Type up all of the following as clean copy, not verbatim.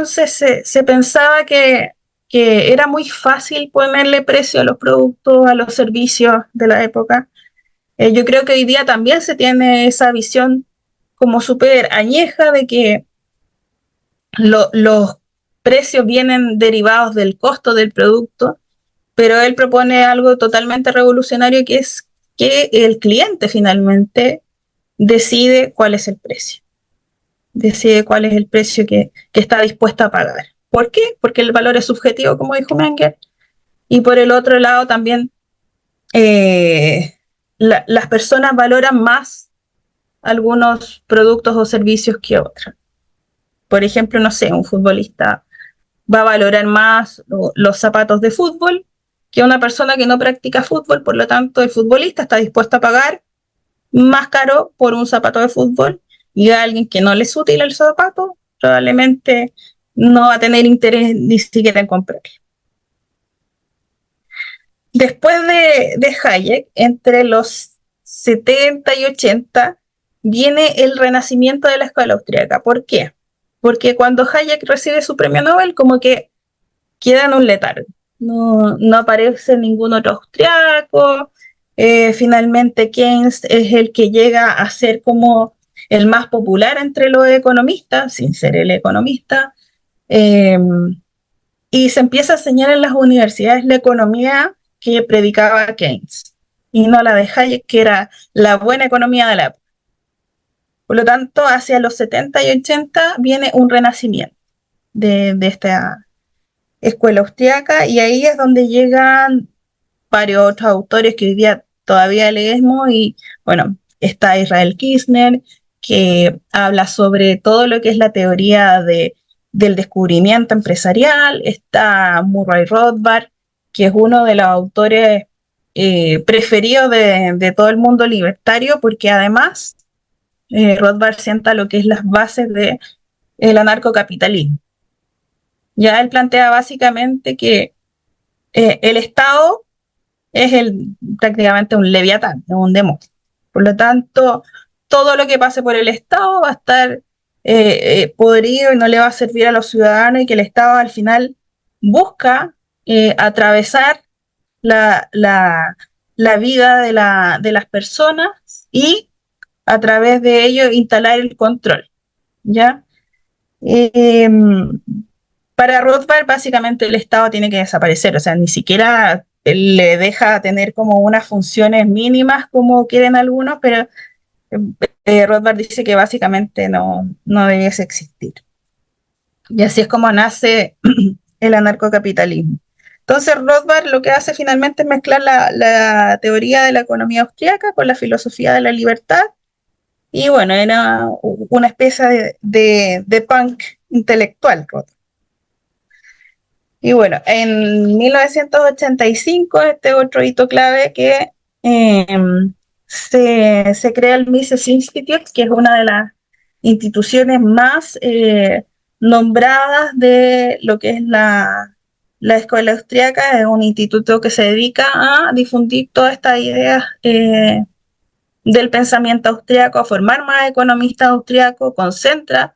entonces se pensaba que era muy fácil ponerle precio a los productos, a los servicios de la época. Yo creo que hoy día también se tiene esa visión como súper añeja de que los precios vienen derivados del costo del producto, pero él propone algo totalmente revolucionario que es que el cliente finalmente decide cuál es el precio, decide cuál es el precio que está dispuesto a pagar. ¿Por qué? Porque el valor es subjetivo, como dijo Menger, y por el otro lado también las personas valoran más algunos productos o servicios que otros. Por ejemplo, no sé, un futbolista va a valorar más los zapatos de fútbol que una persona que no practica fútbol, por lo tanto el futbolista está dispuesto a pagar más caro por un zapato de fútbol y a alguien que no le es útil el zapato probablemente no va a tener interés ni siquiera en comprarlo. Después de Hayek, entre los 70 y 80, viene el renacimiento de la escuela austríaca. ¿Por qué? Porque cuando Hayek recibe su premio Nobel, como que queda en un letargo. No aparece ningún otro austriaco. Finalmente Keynes es el que llega a ser como el más popular entre los economistas, sin ser el economista. Eh, y se empieza a enseñar en las universidades la economía que predicaba Keynes y no la de Hayek, que era la buena economía de la época. Por lo tanto, hacia los 70 y 80 viene un renacimiento de esta escuela austriaca y ahí es donde llegan varios otros autores que hoy día todavía leemos y bueno, está Israel Kirzner que habla sobre todo lo que es la teoría del descubrimiento empresarial, está Murray Rothbard, que es uno de los autores preferidos de todo el mundo libertario porque además Rothbard sienta lo que es las bases del anarcocapitalismo. Ya él plantea básicamente que el Estado es prácticamente un leviatán, un demonio. Por lo tanto, todo lo que pase por el Estado va a estar podrido y no le va a servir a los ciudadanos y que el Estado al final busca atravesar la, la, la vida de las personas y a través de ello instalar el control. ¿Ya? Eh, para Rothbard, básicamente el Estado tiene que desaparecer, o sea, ni siquiera le deja tener como unas funciones mínimas como quieren algunos, pero Rothbard dice que básicamente no debiese existir. Y así es como nace el anarcocapitalismo. Entonces Rothbard lo que hace finalmente es mezclar la teoría de la economía austríaca con la filosofía de la libertad y bueno, era una especie de punk intelectual, Rothbard. Y bueno, en 1985, este otro hito clave que eh, se crea el Mises Institute, que es una de las instituciones más nombradas de lo que es la escuela austríaca. Es un instituto que se dedica a difundir todas estas ideas del pensamiento austríaco, a formar más economistas austríacos, concentra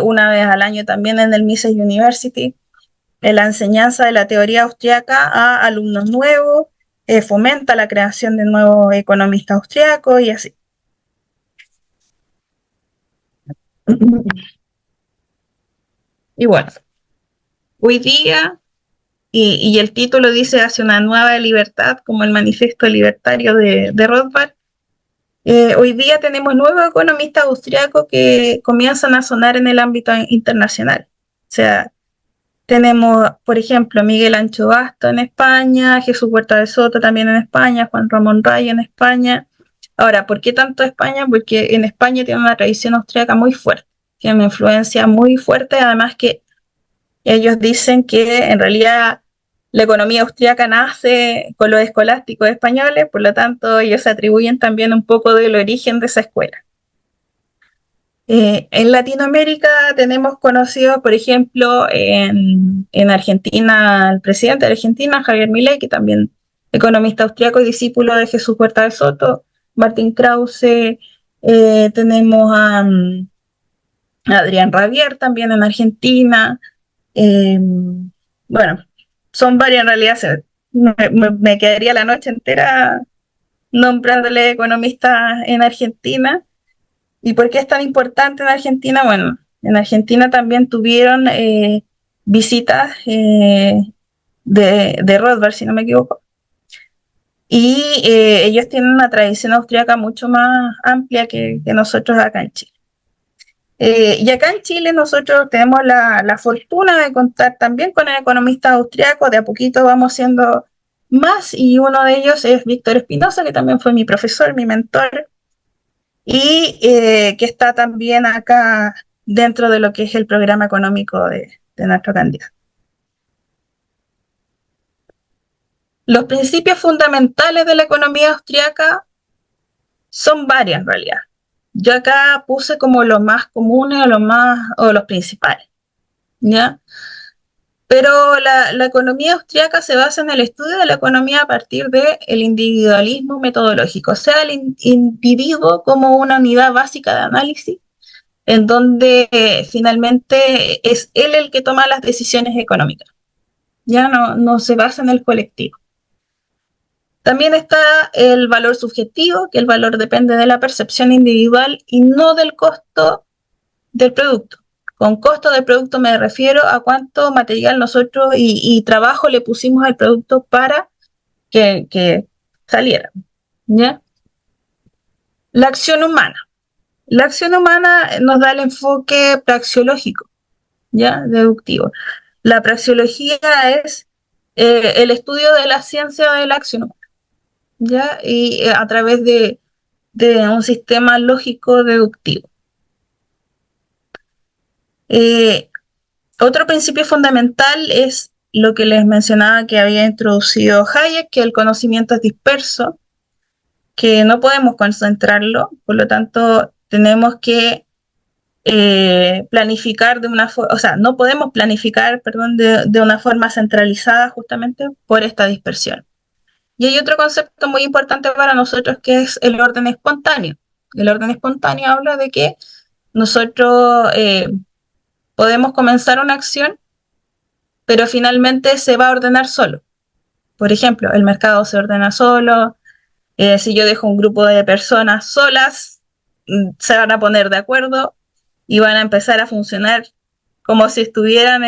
una vez al año también en el Mises University la enseñanza de la teoría austriaca a alumnos nuevos, fomenta la creación de nuevos economistas austriacos y así. Y bueno, hoy día, y el título dice hacia una nueva libertad, como el manifiesto libertario de Rothbard, hoy día tenemos nuevos economistas austriacos que comienzan a sonar en el ámbito internacional. O sea, tenemos, por ejemplo, Miguel Ancho Basto en España, Jesús Huerta de Soto también en España, Juan Ramón Rayo en España. Ahora, ¿por qué tanto España? Porque en España tiene una tradición austríaca muy fuerte, tiene una influencia muy fuerte, además que ellos dicen que en realidad la economía austríaca nace con los escolásticos españoles, por lo tanto ellos se atribuyen también un poco del origen de esa escuela. En Latinoamérica tenemos conocidos, por ejemplo, en Argentina, el presidente de Argentina, Javier Milei, que también economista austriaco y discípulo de Jesús Huerta de Soto, Martín Krause, tenemos Adrián Rabier también en Argentina. Eh, bueno, son varias en realidad. Me quedaría la noche entera nombrándole economistas en Argentina. ¿Y por qué es tan importante en Argentina? Bueno, en Argentina también tuvieron visitas de Rothbard, si no me equivoco. Y ellos tienen una tradición austríaca mucho más amplia que nosotros acá en Chile. Y acá en Chile nosotros tenemos la fortuna de contar también con el economista austriaco, de a poquito vamos siendo más, y uno de ellos es Víctor Espinosa, que también fue mi profesor, mi mentor, y que está también acá dentro de lo que es el programa económico de nuestro candidato. Los principios fundamentales de la economía austriaca son varias en realidad. Yo acá puse como los más comunes o los principales, ¿ya? Pero la economía austriaca se basa en el estudio de la economía a partir del individualismo metodológico, o sea, el individuo como una unidad básica de análisis, en donde finalmente es él el que toma las decisiones económicas, ya no se basa en el colectivo. También está el valor subjetivo, que el valor depende de la percepción individual y no del costo del producto. Con costo del producto me refiero a cuánto material nosotros y trabajo le pusimos al producto para que saliera, ¿ya? La acción humana. La acción humana nos da el enfoque praxeológico, ¿ya? Deductivo. La praxeología es el estudio de la ciencia de la acción humana, ¿ya? Y a través de un sistema lógico deductivo. Eh, Otro principio fundamental es lo que les mencionaba que había introducido Hayek, que el conocimiento es disperso, que no podemos concentrarlo, por lo tanto tenemos que planificar de una forma, o sea, no podemos planificar, perdón, de una forma centralizada justamente por esta dispersión. Y hay otro concepto muy importante para nosotros que es el orden espontáneo. El orden espontáneo habla de que nosotros podemos comenzar una acción, pero finalmente se va a ordenar solo. Por ejemplo, el mercado se ordena solo. Si yo dejo un grupo de personas solas, se van a poner de acuerdo y van a empezar a funcionar como si estuvieran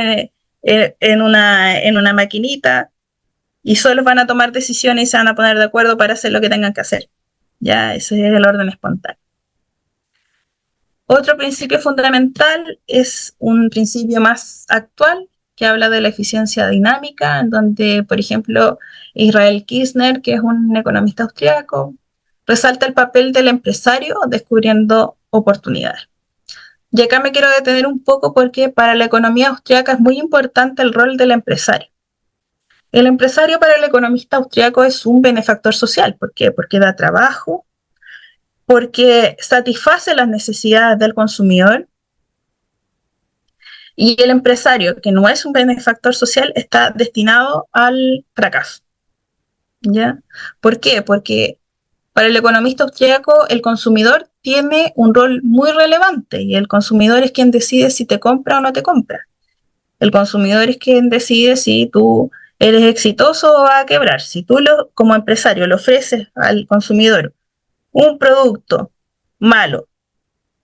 en una maquinita, y solo van a tomar decisiones y se van a poner de acuerdo para hacer lo que tengan que hacer. Ya, ese es el orden espontáneo. Otro principio fundamental es un principio más actual que habla de la eficiencia dinámica, en donde, por ejemplo, Israel Kirzner, que es un economista austriaco, resalta el papel del empresario descubriendo oportunidades. Y acá me quiero detener un poco porque para la economía austriaca es muy importante el rol del empresario. El empresario para el economista austriaco es un benefactor social. ¿Por qué? Porque da trabajo, porque satisface las necesidades del consumidor, y el empresario, que no es un benefactor social, está destinado al fracaso, ¿ya? ¿Por qué? Porque para el economista austríaco el consumidor tiene un rol muy relevante y el consumidor es quien decide si te compra o no te compra. El consumidor es quien decide si tú eres exitoso o vas a quebrar. Si tú como empresario le ofreces al consumidor un producto malo,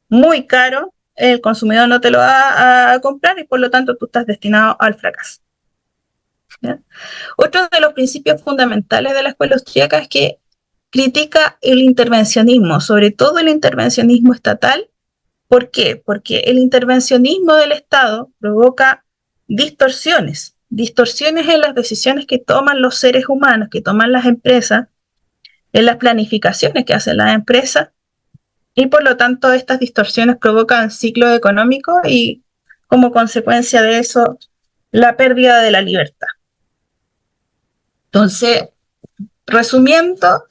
muy caro, el consumidor no te lo va a comprar y por lo tanto tú estás destinado al fracaso, ¿ya? Otro de los principios fundamentales de la escuela austríaca es que critica el intervencionismo, sobre todo el intervencionismo estatal. ¿Por qué? Porque el intervencionismo del Estado provoca distorsiones en las decisiones que toman los seres humanos, que toman las empresas, en las planificaciones que hacen las empresas, y por lo tanto estas distorsiones provocan ciclos económicos y como consecuencia de eso la pérdida de la libertad. Entonces, resumiendo,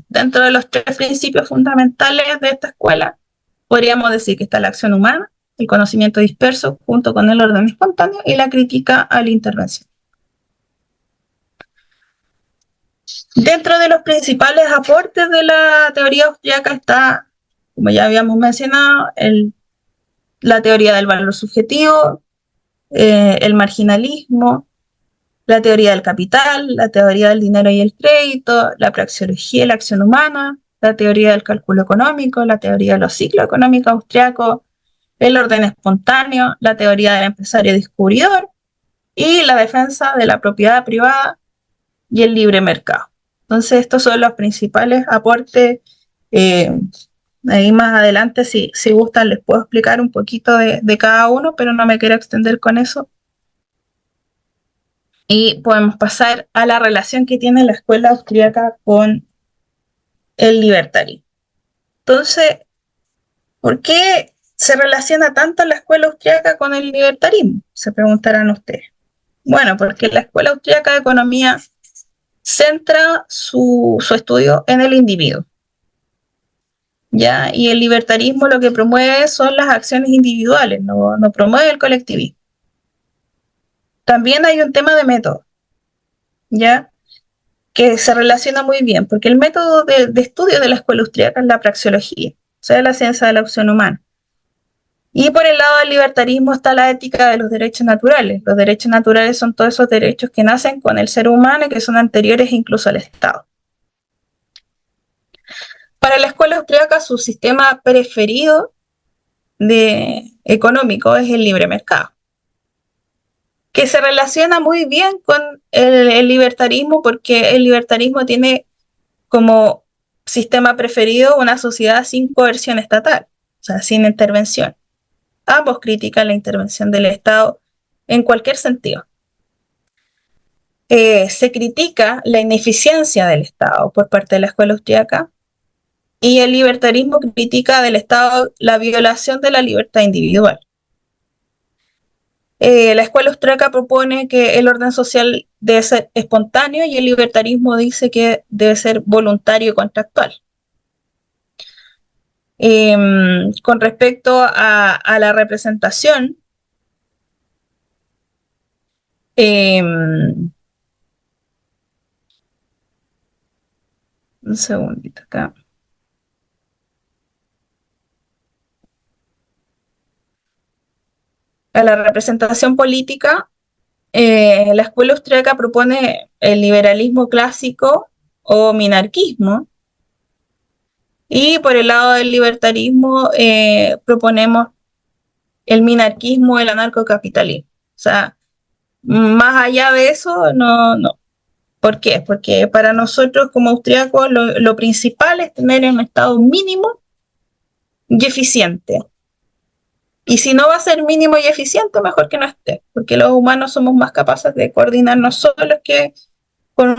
dentro de los tres principios fundamentales de esta escuela, podríamos decir que está la acción humana, el conocimiento disperso, junto con el orden espontáneo y la crítica a la intervención. Dentro de los principales aportes de la teoría austríaca está, como ya habíamos mencionado, la teoría del valor subjetivo, el marginalismo, la teoría del capital, la teoría del dinero y el crédito, la praxeología y la acción humana, la teoría del cálculo económico, la teoría de los ciclos económicos austriacos, el orden espontáneo, la teoría del empresario descubridor y la defensa de la propiedad privada y el libre mercado. Entonces, estos son los principales aportes. Eh, Ahí más adelante, si gustan, les puedo explicar un poquito de cada uno, pero no me quiero extender con eso. Y podemos pasar a la relación que tiene la escuela austríaca con el libertarismo. Entonces, ¿por qué se relaciona tanto la escuela austríaca con el libertarismo? Se preguntarán ustedes. Bueno, porque la escuela austríaca de economía centra su estudio en el individuo, ¿ya? Y el libertarismo lo que promueve son las acciones individuales, no promueve el colectivismo. También hay un tema de método, ¿ya? Que se relaciona muy bien, porque el método de estudio de la escuela austríaca es la praxeología, o sea, la ciencia de la acción humana. Y por el lado del libertarismo está la ética de los derechos naturales. Los derechos naturales son todos esos derechos que nacen con el ser humano y que son anteriores incluso al Estado. Para la escuela austríaca, su sistema preferido económico es el libre mercado, que se relaciona muy bien con el libertarismo, porque el libertarismo tiene como sistema preferido una sociedad sin coerción estatal, o sea, sin intervención. Ambos critican la intervención del Estado en cualquier sentido. Se critica la ineficiencia del Estado por parte de la escuela austríaca, y el libertarismo critica del Estado la violación de la libertad individual. La escuela austríaca propone que el orden social debe ser espontáneo y el libertarismo dice que debe ser voluntario y contractual. Con respecto a la representación, un segundito acá. A la representación política, la escuela austríaca propone el liberalismo clásico o minarquismo, y por el lado del libertarismo proponemos el minarquismo, el anarcocapitalismo. O sea, más allá de eso, no. ¿Por qué? Porque para nosotros como austríacos lo principal es tener un Estado mínimo y eficiente. Y si no va a ser mínimo y eficiente, mejor que no esté, porque los humanos somos más capaces de coordinarnos solos que con,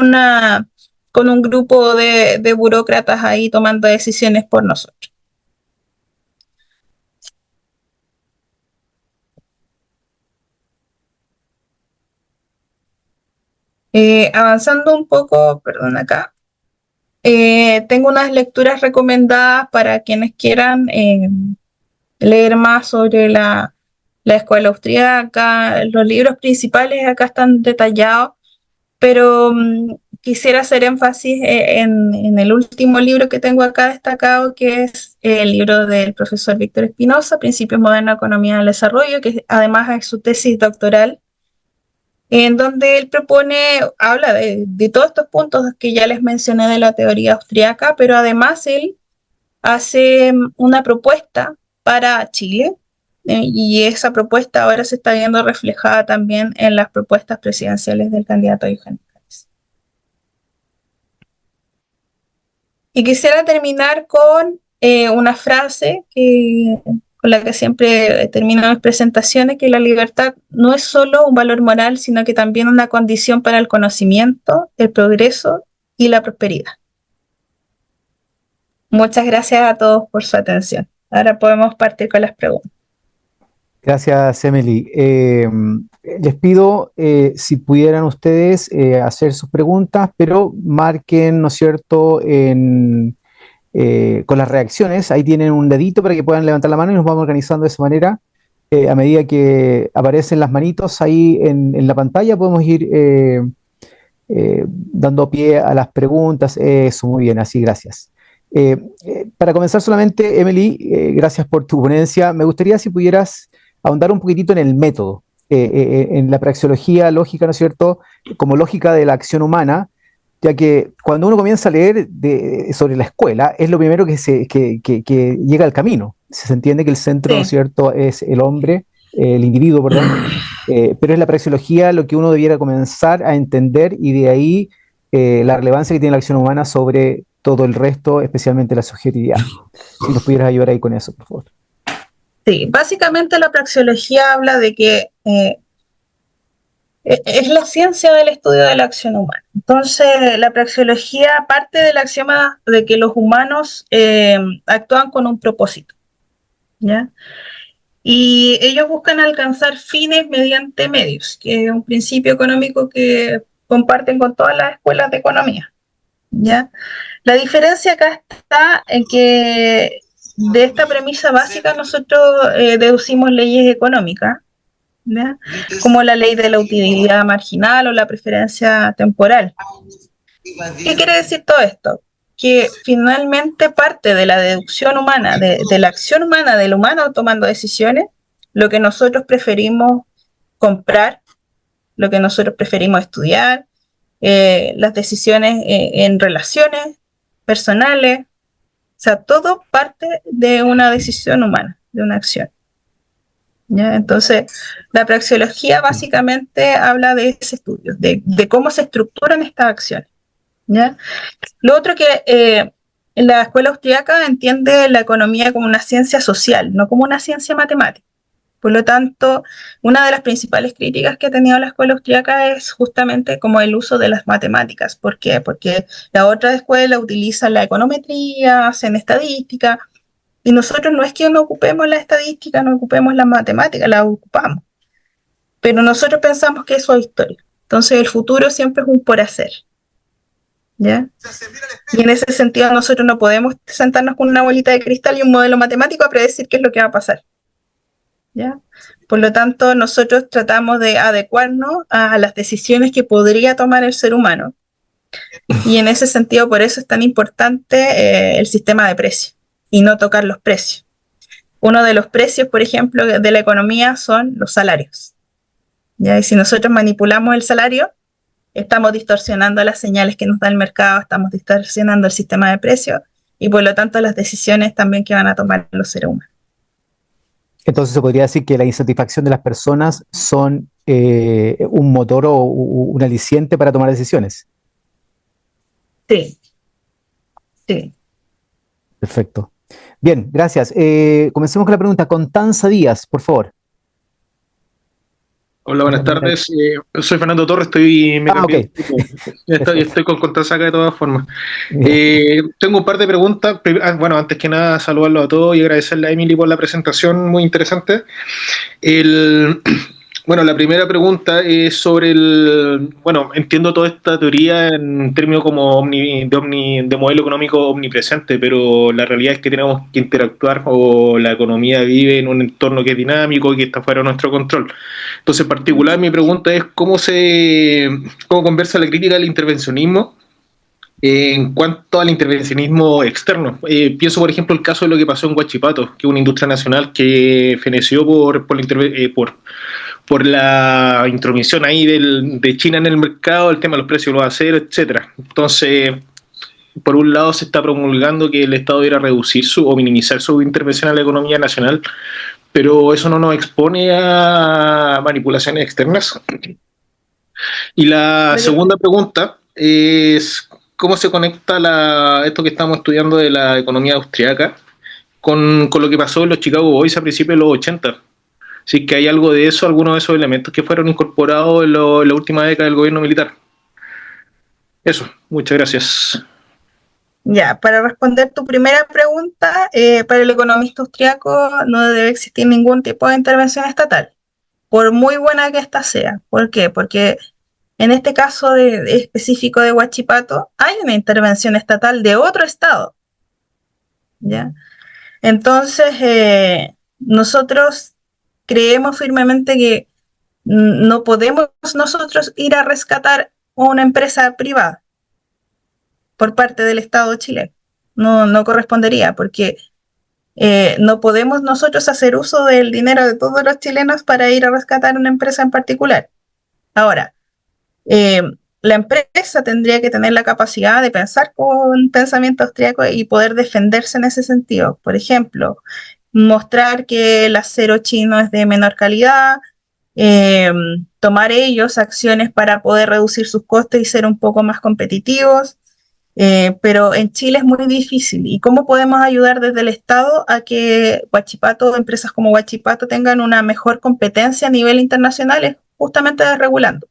con un grupo de burócratas ahí tomando decisiones por nosotros. Avanzando un poco, perdón acá, tengo unas lecturas recomendadas para quienes quieran leer más sobre la escuela austríaca. Los libros principales acá están detallados, pero quisiera hacer énfasis en el último libro que tengo acá destacado, que es el libro del profesor Víctor Espinosa, Principios Modernos de Economía del Desarrollo, que además es su tesis doctoral, en donde él habla de todos estos puntos que ya les mencioné de la teoría austriaca, pero además él hace una propuesta para Chile, y esa propuesta ahora se está viendo reflejada también en las propuestas presidenciales del candidato Eugenio Cáceres. Y quisiera terminar con una frase con la que siempre termino mis presentaciones, que la libertad no es solo un valor moral, sino que también una condición para el conocimiento, el progreso y la prosperidad. Muchas gracias a todos por su atención. Ahora podemos partir con las preguntas. Gracias, Emily. Les pido si pudieran ustedes hacer sus preguntas, pero marquen, ¿no es cierto?, con las reacciones. Ahí tienen un dedito para que puedan levantar la mano y nos vamos organizando de esa manera. A medida que aparecen las manitos ahí en la pantalla, podemos ir dando pie a las preguntas. Eso, muy bien, así, gracias. Para comenzar solamente, Emily, gracias por tu ponencia. Me gustaría si pudieras ahondar un poquitito en el método, en la praxeología lógica, ¿no es cierto?, como lógica de la acción humana, ya que cuando uno comienza a leer sobre la escuela, es lo primero que llega al camino. Se entiende que el centro, ¿no es Sí, cierto?, es el hombre, el individuo, perdón, pero es la praxeología lo que uno debiera comenzar a entender y de ahí la relevancia que tiene la acción humana sobre todo el resto, especialmente la subjetividad. Si nos pudieras ayudar ahí con eso, por favor. sí. Básicamente la praxeología habla de que es la ciencia del estudio de la acción humana. Entonces, la praxeología parte del axioma de que los humanos actúan con un propósito, ¿ya? Y ellos buscan alcanzar fines mediante medios, que es un principio económico que comparten con todas las escuelas de economía, ¿ya? La diferencia acá está en que de esta premisa básica nosotros deducimos leyes económicas, ¿ya? Como la ley de la utilidad marginal o la preferencia temporal. ¿Qué quiere decir todo esto? Que finalmente parte de la deducción humana, de la acción humana, del humano tomando decisiones, lo que nosotros preferimos comprar, lo que nosotros preferimos estudiar, las decisiones en relaciones personales, o sea, todo parte de una decisión humana, de una acción. ¿Ya? Entonces, la praxeología básicamente habla de ese estudio, de cómo se estructuran estas acciones. ¿Ya? Lo otro que la escuela austriaca entiende la economía como una ciencia social, no como una ciencia matemática. Por lo tanto, una de las principales críticas que ha tenido la escuela austriaca es justamente como el uso de las matemáticas. ¿Por qué? Porque la otra escuela utiliza la econometría, hacen estadística, y nosotros no es que no ocupemos la estadística, no ocupemos la matemática, la ocupamos. Pero nosotros pensamos que eso es historia. Entonces el futuro siempre es un por hacer. ¿Ya? Y en ese sentido nosotros no podemos sentarnos con una bolita de cristal y un modelo matemático a predecir qué es lo que va a pasar. ¿Ya? Por lo tanto, nosotros tratamos de adecuarnos a las decisiones que podría tomar el ser humano. Y en ese sentido, por eso es tan importante el sistema de precios y no tocar los precios. Uno de los precios, por ejemplo, de la economía son los salarios. ¿Ya? Y si nosotros manipulamos el salario, estamos distorsionando las señales que nos da el mercado, estamos distorsionando el sistema de precios y por lo tanto las decisiones también que van a tomar los seres humanos. Entonces se podría decir que la insatisfacción de las personas son un motor o un aliciente para tomar decisiones. Sí, sí. Perfecto. Bien, gracias. Comencemos con la pregunta. Constanza Díaz, por favor. Hola, buenas tardes. Soy Fernando Torres, me Ah, ok. cambié un poco. Perfecto. Estoy con Constanza acá de todas formas. Bien. Tengo un par de preguntas. Bueno, antes que nada, saludarlo a todos y agradecerle a Emily por la presentación, muy interesante. El, bueno, la primera pregunta es sobre bueno, entiendo toda esta teoría en términos como de modelo económico omnipresente, pero la realidad es que tenemos que interactuar o la economía vive en un entorno que es dinámico y que está fuera de nuestro control. Entonces, en particular, mi pregunta es cómo conversa la crítica del intervencionismo en cuanto al intervencionismo externo. Pienso, por ejemplo, el caso de lo que pasó en Huachipato, que es una industria nacional que feneció por la intromisión ahí de China en el mercado, el tema de los precios de los aceros, etcétera. Entonces, por un lado se está promulgando que el Estado debiera reducir o minimizar su intervención en la economía nacional, pero eso no nos expone a manipulaciones externas. Y la segunda pregunta es cómo se conecta esto que estamos estudiando de la economía austriaca con lo que pasó en los Chicago Boys a principios de los 80. Sí que hay algo de eso, algunos de esos elementos que fueron incorporados en la última década del gobierno militar. Eso, muchas gracias. Ya, para responder tu primera pregunta, para el economista austriaco no debe existir ningún tipo de intervención estatal, por muy buena que ésta sea. ¿Por qué? Porque en este caso específico de Huachipato hay una intervención estatal de otro estado, ¿ya? Entonces, nosotros creemos firmemente que no podemos nosotros ir a rescatar una empresa privada por parte del Estado chileno. no correspondería, porque no podemos nosotros hacer uso del dinero de todos los chilenos para ir a rescatar una empresa en particular. Ahora, eh, la empresa tendría que tener la capacidad de pensar con pensamiento austriaco y poder defenderse en ese sentido. Por ejemplo, mostrar que el acero chino es de menor calidad, eh, tomar ellos acciones para poder reducir sus costes y ser un poco más competitivos. Pero en Chile es muy difícil. ¿Y cómo podemos ayudar desde el Estado a que Huachipato, empresas como Huachipato tengan una mejor competencia a nivel internacional? Es justamente desregulando,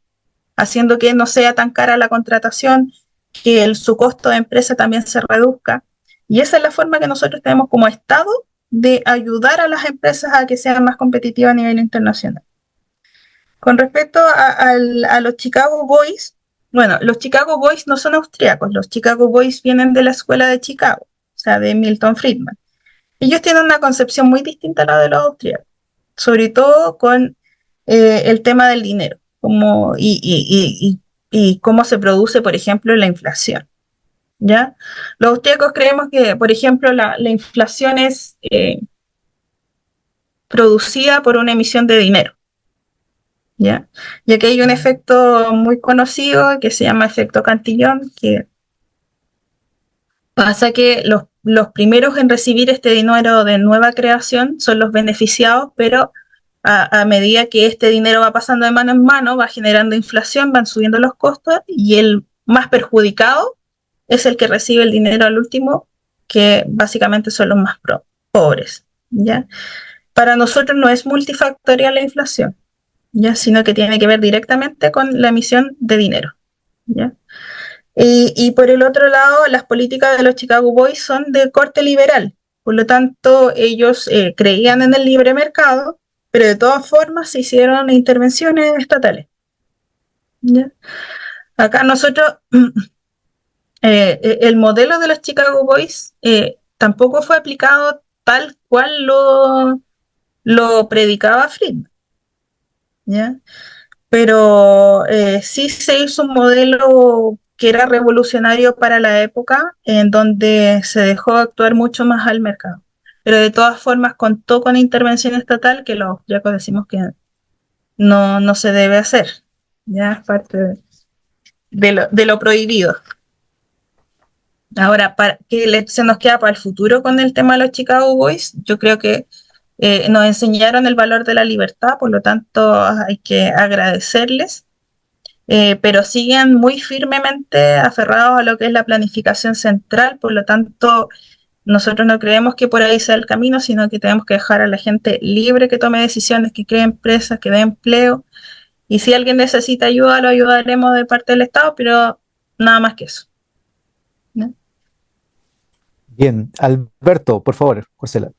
haciendo que no sea tan cara la contratación, que su costo de empresa también se reduzca. Y esa es la forma que nosotros tenemos como Estado de ayudar a las empresas a que sean más competitivas a nivel internacional. Con respecto a los Chicago Boys, bueno, los Chicago Boys no son austriacos, los Chicago Boys vienen de la escuela de Chicago, o sea, de Milton Friedman. Ellos tienen una concepción muy distinta a la de los austríacos, sobre todo con el tema del dinero como, y cómo se produce, por ejemplo, la inflación. ¿Ya? Los austríacos creemos que, por ejemplo, la inflación es producida por una emisión de dinero. ¿Ya? Ya que hay un efecto muy conocido que se llama efecto Cantillon, que pasa que los primeros en recibir este dinero de nueva creación son los beneficiados, pero a medida que este dinero va pasando de mano en mano, va generando inflación, van subiendo los costos y el más perjudicado es el que recibe el dinero al último, que básicamente son los más pobres. ¿Ya? Para nosotros no es multifactorial la inflación, ¿ya? Sino que tiene que ver directamente con la emisión de dinero. ¿Ya? Y por el otro lado, las políticas de los Chicago Boys son de corte liberal. Por lo tanto, ellos creían en el libre mercado, pero de todas formas se hicieron intervenciones estatales. ¿Ya? Acá nosotros, el modelo de los Chicago Boys tampoco fue aplicado tal cual lo predicaba Friedman. ¿Ya? Pero sí se hizo un modelo que era revolucionario para la época, en donde se dejó actuar mucho más al mercado. Pero de todas formas contó con intervención estatal que los austríacos decimos que no se debe hacer. Ya es parte de lo prohibido. Ahora, ¿qué se nos queda para el futuro con el tema de los Chicago Boys? Yo creo que nos enseñaron el valor de la libertad, por lo tanto hay que agradecerles, pero siguen muy firmemente aferrados a lo que es la planificación central, por lo tanto nosotros no creemos que por ahí sea el camino, sino que tenemos que dejar a la gente libre que tome decisiones, que cree empresas, que dé empleo, y si alguien necesita ayuda, lo ayudaremos de parte del Estado, pero nada más que eso. ¿No? Bien, Alberto, por favor, José.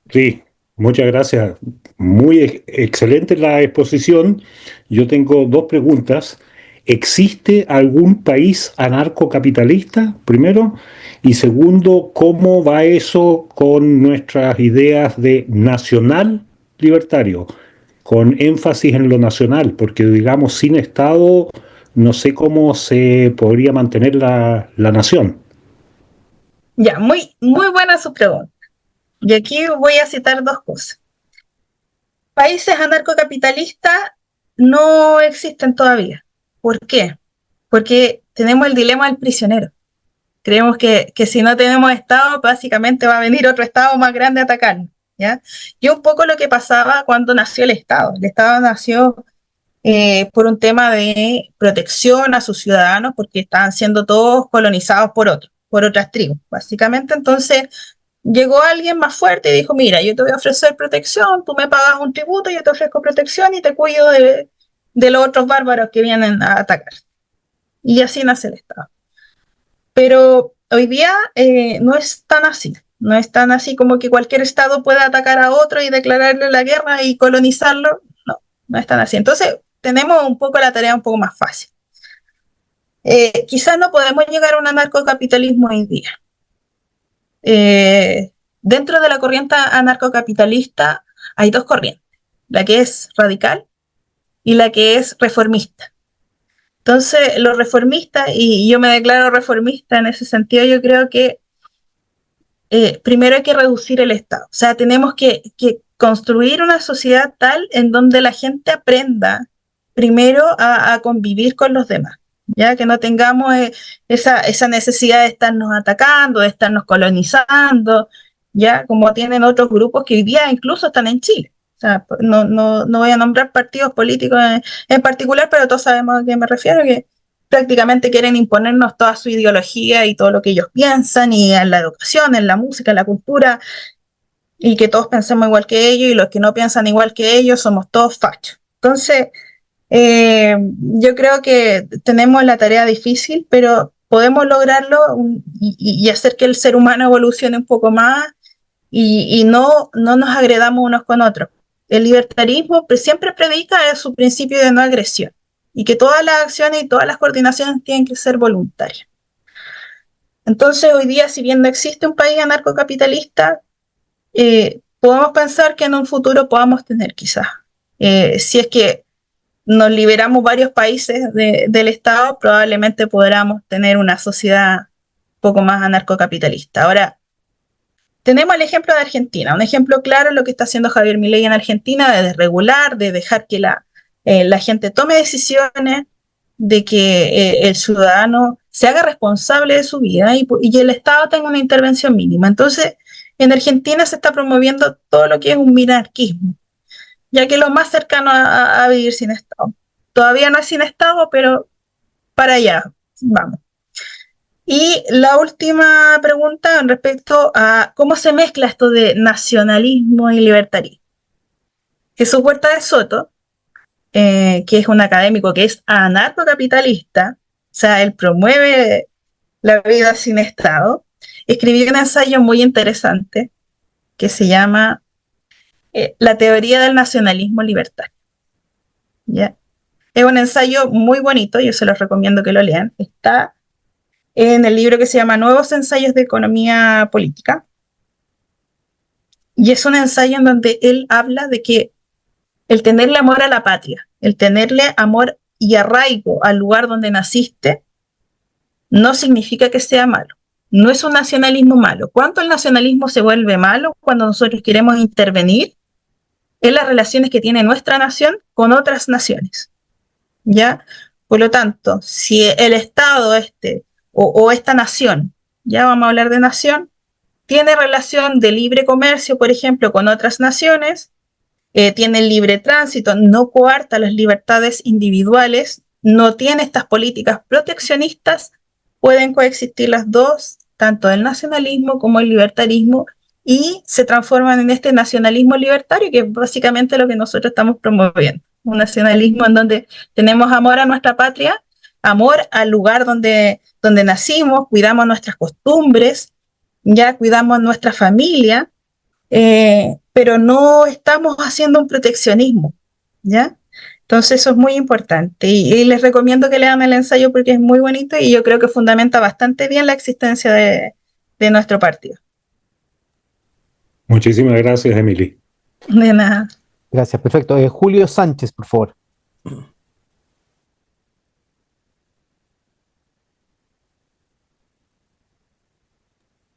Sí, muchas gracias. Muy excelente la exposición. Yo tengo dos preguntas. ¿Existe algún país anarcocapitalista, primero? Y segundo, ¿cómo va eso con nuestras ideas de nacional libertario? Con énfasis en lo nacional, porque digamos, sin Estado no sé cómo se podría mantener la nación. Ya, muy buena su pregunta. Y aquí voy a citar dos cosas. Países anarcocapitalistas no existen todavía. ¿Por qué? Porque tenemos el dilema del prisionero. Creemos que si no tenemos Estado, básicamente va a venir otro Estado más grande a atacarnos. ¿Ya? Y un poco lo que pasaba cuando nació el Estado. El Estado nació por un tema de protección a sus ciudadanos, porque estaban siendo todos colonizados por otras tribus, básicamente. Entonces llegó alguien más fuerte y dijo, mira, yo te voy a ofrecer protección, tú me pagas un tributo, yo te ofrezco protección y te cuido de los otros bárbaros que vienen a atacar. Y así nace el Estado. Pero hoy día no es tan así. No es tan así como que cualquier Estado pueda atacar a otro y declararle la guerra y colonizarlo. No, no es tan así. Entonces, tenemos un poco la tarea un poco más fácil. Quizás no podemos llegar a un anarcocapitalismo hoy día. Dentro de la corriente anarcocapitalista hay dos corrientes, la que es radical y la que es reformista. Entonces, los reformistas, y yo me declaro reformista en ese sentido, yo creo que primero hay que reducir el Estado. O sea, tenemos que construir una sociedad tal en donde la gente aprenda primero a convivir con los demás, ya que no tengamos esa necesidad de estarnos atacando, de estarnos colonizando, ya como tienen otros grupos que hoy día incluso están en Chile. O sea, no voy a nombrar partidos políticos en particular, pero todos sabemos a qué me refiero, que prácticamente quieren imponernos toda su ideología y todo lo que ellos piensan, y en la educación, en la música, en la cultura, y que todos pensemos igual que ellos, y los que no piensan igual que ellos somos todos fachos. Entonces, yo creo que tenemos la tarea difícil, pero podemos lograrlo y hacer que el ser humano evolucione un poco más y no nos agredamos unos con otros. El libertarismo siempre predica su principio de no agresión y que todas las acciones y todas las coordinaciones tienen que ser voluntarias. Entonces, hoy día, si bien no existe un país anarcocapitalista, podemos pensar que en un futuro podamos tener quizás. Si es que nos liberamos varios países del Estado, probablemente podamos tener una sociedad un poco más anarcocapitalista. Ahora, tenemos el ejemplo de Argentina, un ejemplo claro de lo que está haciendo Javier Milei en Argentina, de desregular, de dejar que la gente tome decisiones, de que el ciudadano se haga responsable de su vida y el Estado tenga una intervención mínima. Entonces, en Argentina se está promoviendo todo lo que es un minarquismo, ya que lo más cercano a vivir sin Estado. Todavía no es sin Estado, pero para allá vamos. Y la última pregunta respecto a cómo se mezcla esto de nacionalismo y libertarismo. Jesús Huerta de Soto, que es un académico que es anarcocapitalista, o sea, él promueve la vida sin Estado, escribió un ensayo muy interesante que se llama La teoría del nacionalismo libertario. ¿Ya? Es un ensayo muy bonito, yo se los recomiendo que lo lean. Está en el libro que se llama Nuevos ensayos de economía política. Y es un ensayo en donde él habla de que el tenerle amor a la patria, el tenerle amor y arraigo al lugar donde naciste, no significa que sea malo. No es un nacionalismo malo. ¿Cuánto el nacionalismo se vuelve malo cuando nosotros queremos intervenir en las relaciones que tiene nuestra nación con otras naciones? ¿Ya? Por lo tanto, si el Estado o esta nación, ya vamos a hablar de nación, tiene relación de libre comercio, por ejemplo, con otras naciones, tiene el libre tránsito, no coarta las libertades individuales, no tiene estas políticas proteccionistas, pueden coexistir las dos, tanto el nacionalismo como el libertarismo, y se transforman en este nacionalismo libertario, que es básicamente lo que nosotros estamos promoviendo. Un nacionalismo en donde tenemos amor a nuestra patria, amor al lugar donde nacimos, cuidamos nuestras costumbres, ya cuidamos nuestra familia, pero no estamos haciendo un proteccionismo, ¿ya? Entonces eso es muy importante y les recomiendo que lean el ensayo porque es muy bonito y yo creo que fundamenta bastante bien la existencia de nuestro partido. Muchísimas gracias, Emily. De nada. Gracias, perfecto. Julio Sánchez, por favor.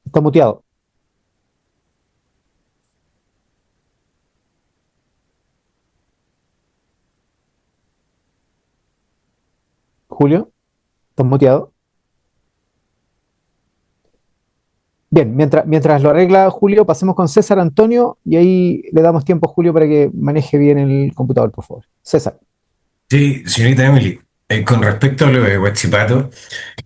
Está muteado. Julio, ¿estás muteado? Bien, mientras lo arregla Julio, pasemos con César Antonio y ahí le damos tiempo a Julio para que maneje bien el computador, por favor. César. Sí, señorita Emily, con respecto a lo de Huachipato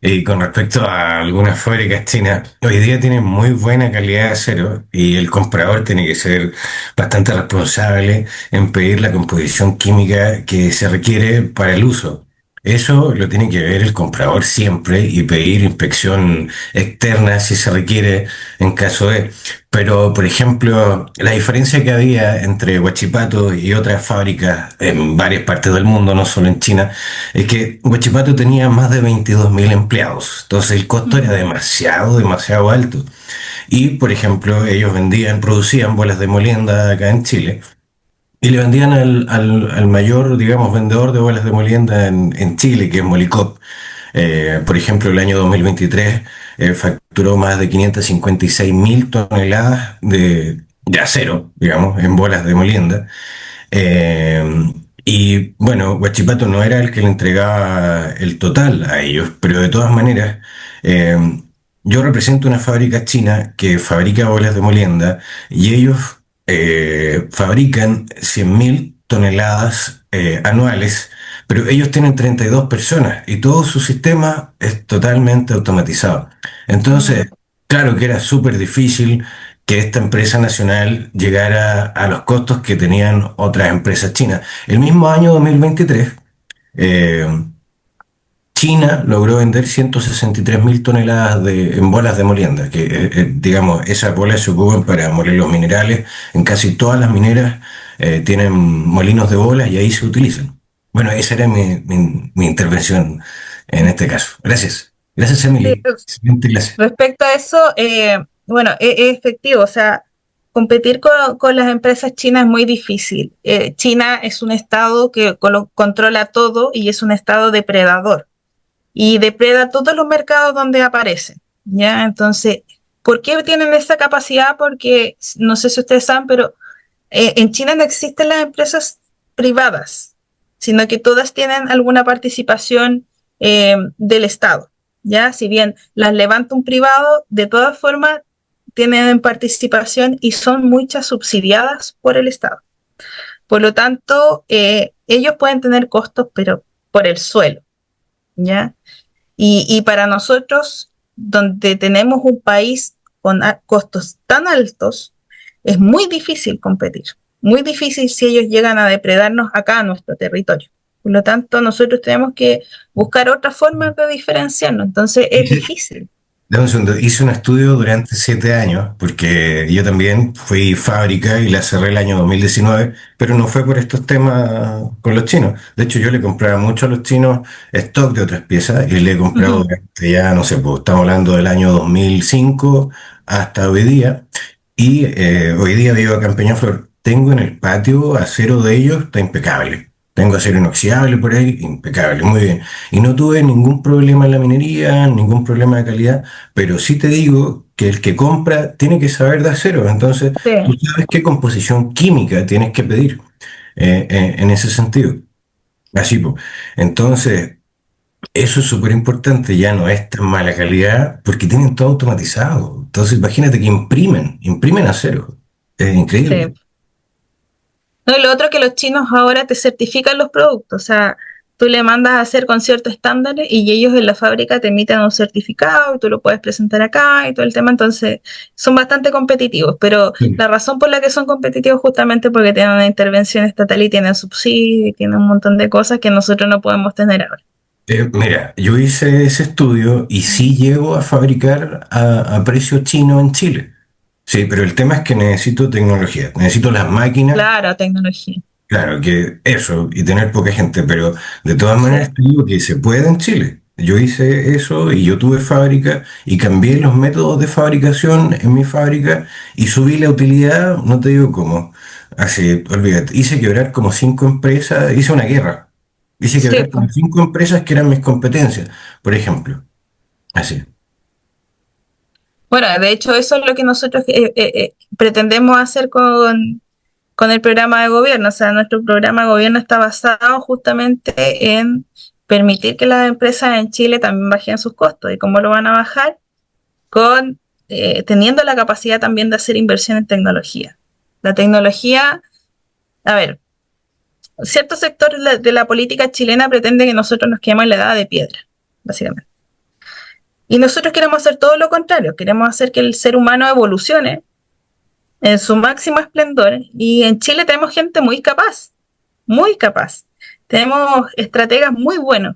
y con respecto a algunas fábricas chinas, hoy día tienen muy buena calidad de acero y el comprador tiene que ser bastante responsable en pedir la composición química que se requiere para el uso. Eso lo tiene que ver el comprador siempre y pedir inspección externa si se requiere en caso de... Pero, por ejemplo, la diferencia que había entre Huachipato y otras fábricas en varias partes del mundo, no solo en China, es que Huachipato tenía más de 22.000 empleados. Entonces el costo era demasiado alto. Y, por ejemplo, ellos producían bolas de molienda acá en Chile y le vendían al mayor, digamos, vendedor de bolas de molienda en Chile, que es Molicop. Por ejemplo, el año 2023 facturó más de 556.000 toneladas de acero, digamos, en bolas de molienda. Y bueno, Huachipato no era el que le entregaba el total a ellos, pero de todas maneras, eh, yo represento una fábrica china que fabrica bolas de molienda y ellos fabrican 100.000 toneladas anuales, pero ellos tienen 32 personas y todo su sistema es totalmente automatizado. Mm. Entonces, claro que era súper difícil que esta empresa nacional llegara a los costos que tenían otras empresas chinas. El mismo año 2023, eh, China logró vender 163.000 toneladas en bolas de molienda, que digamos, esas bolas se ocupan para moler los minerales. En casi todas las mineras tienen molinos de bolas y ahí se utilizan. Bueno, esa era mi intervención en este caso. Gracias. Gracias, Sí, Emily. Excelente clase. respecto a eso, bueno, es efectivo, o sea, competir con las empresas chinas es muy difícil. China es un estado que controla todo y es un estado depredador y depreda todos los mercados donde aparece, ¿ya? Entonces, ¿por qué tienen esa capacidad? Porque, no sé si ustedes saben, pero en China no existen las empresas privadas, sino que todas tienen alguna participación del Estado, ¿ya? Si bien las levanta un privado, de todas formas tienen participación y son muchas subsidiadas por el Estado. Por lo tanto, ellos pueden tener costos, pero por el suelo, ¿ya? Y para nosotros, donde tenemos un país con costos tan altos, es muy difícil competir. Muy difícil si ellos llegan a depredarnos acá a nuestro territorio. Por lo tanto, nosotros tenemos que buscar otras formas de diferenciarnos. Entonces, es difícil. Dame un segundo. Hice un estudio durante 7 años, porque yo también fui fábrica y la cerré el año 2019, pero no fue por estos temas con los chinos. De hecho, yo le compraba mucho a los chinos stock de otras piezas y le he comprado Ujú. durante ya, no sé, pues estamos hablando del año 2005 hasta hoy día. Y hoy día vivo acá en Peñaflor. Tengo en el patio acero de ellos, está impecable. Tengo acero inoxidable por ahí, impecable, muy bien. Y no tuve ningún problema en la minería, ningún problema de calidad, pero sí te digo que el que compra tiene que saber de acero. Entonces, Sí, tú sabes qué composición química tienes que pedir en ese sentido. Así, pues. Entonces, eso es súper importante, ya no es tan mala calidad porque tienen todo automatizado. Entonces, imagínate que imprimen acero. Es sí. increíble. No, y lo otro que los chinos ahora te certifican los productos, o sea, tú le mandas a hacer con ciertos estándares y ellos en la fábrica te emiten un certificado y tú lo puedes presentar acá y todo el tema, entonces son bastante competitivos, pero Sí. la razón por la que son competitivos justamente porque tienen una intervención estatal y tienen subsidios y tienen un montón de cosas que nosotros no podemos tener ahora. Mira, yo hice ese estudio y sí llego a fabricar a precio chino en Chile. Sí, pero el tema es que necesito tecnología, necesito las máquinas. Claro, tecnología. Claro, que eso, y tener poca gente, pero de todas Sí, maneras te digo que se puede en Chile. Yo hice eso y yo tuve fábrica y cambié los métodos de fabricación en mi fábrica y subí la utilidad, no te digo cómo, así, olvídate, hice quebrar como 5 empresas, hice una guerra, hice sí, quebrar pues. como 5 empresas que eran mis competencias, por ejemplo, así. Bueno, de hecho eso es lo que nosotros pretendemos hacer con el programa de gobierno. O sea, nuestro programa de gobierno está basado justamente en permitir que las empresas en Chile también bajen sus costos. ¿Y cómo lo van a bajar? Con teniendo la capacidad también de hacer inversión en tecnología. La tecnología, a ver, cierto sector de la política chilena pretende que nosotros nos quedemos en la edad de piedra, básicamente. Y nosotros queremos hacer todo lo contrario, queremos hacer que el ser humano evolucione en su máximo esplendor. Y en Chile tenemos gente muy capaz, muy capaz. Tenemos estrategas muy buenos.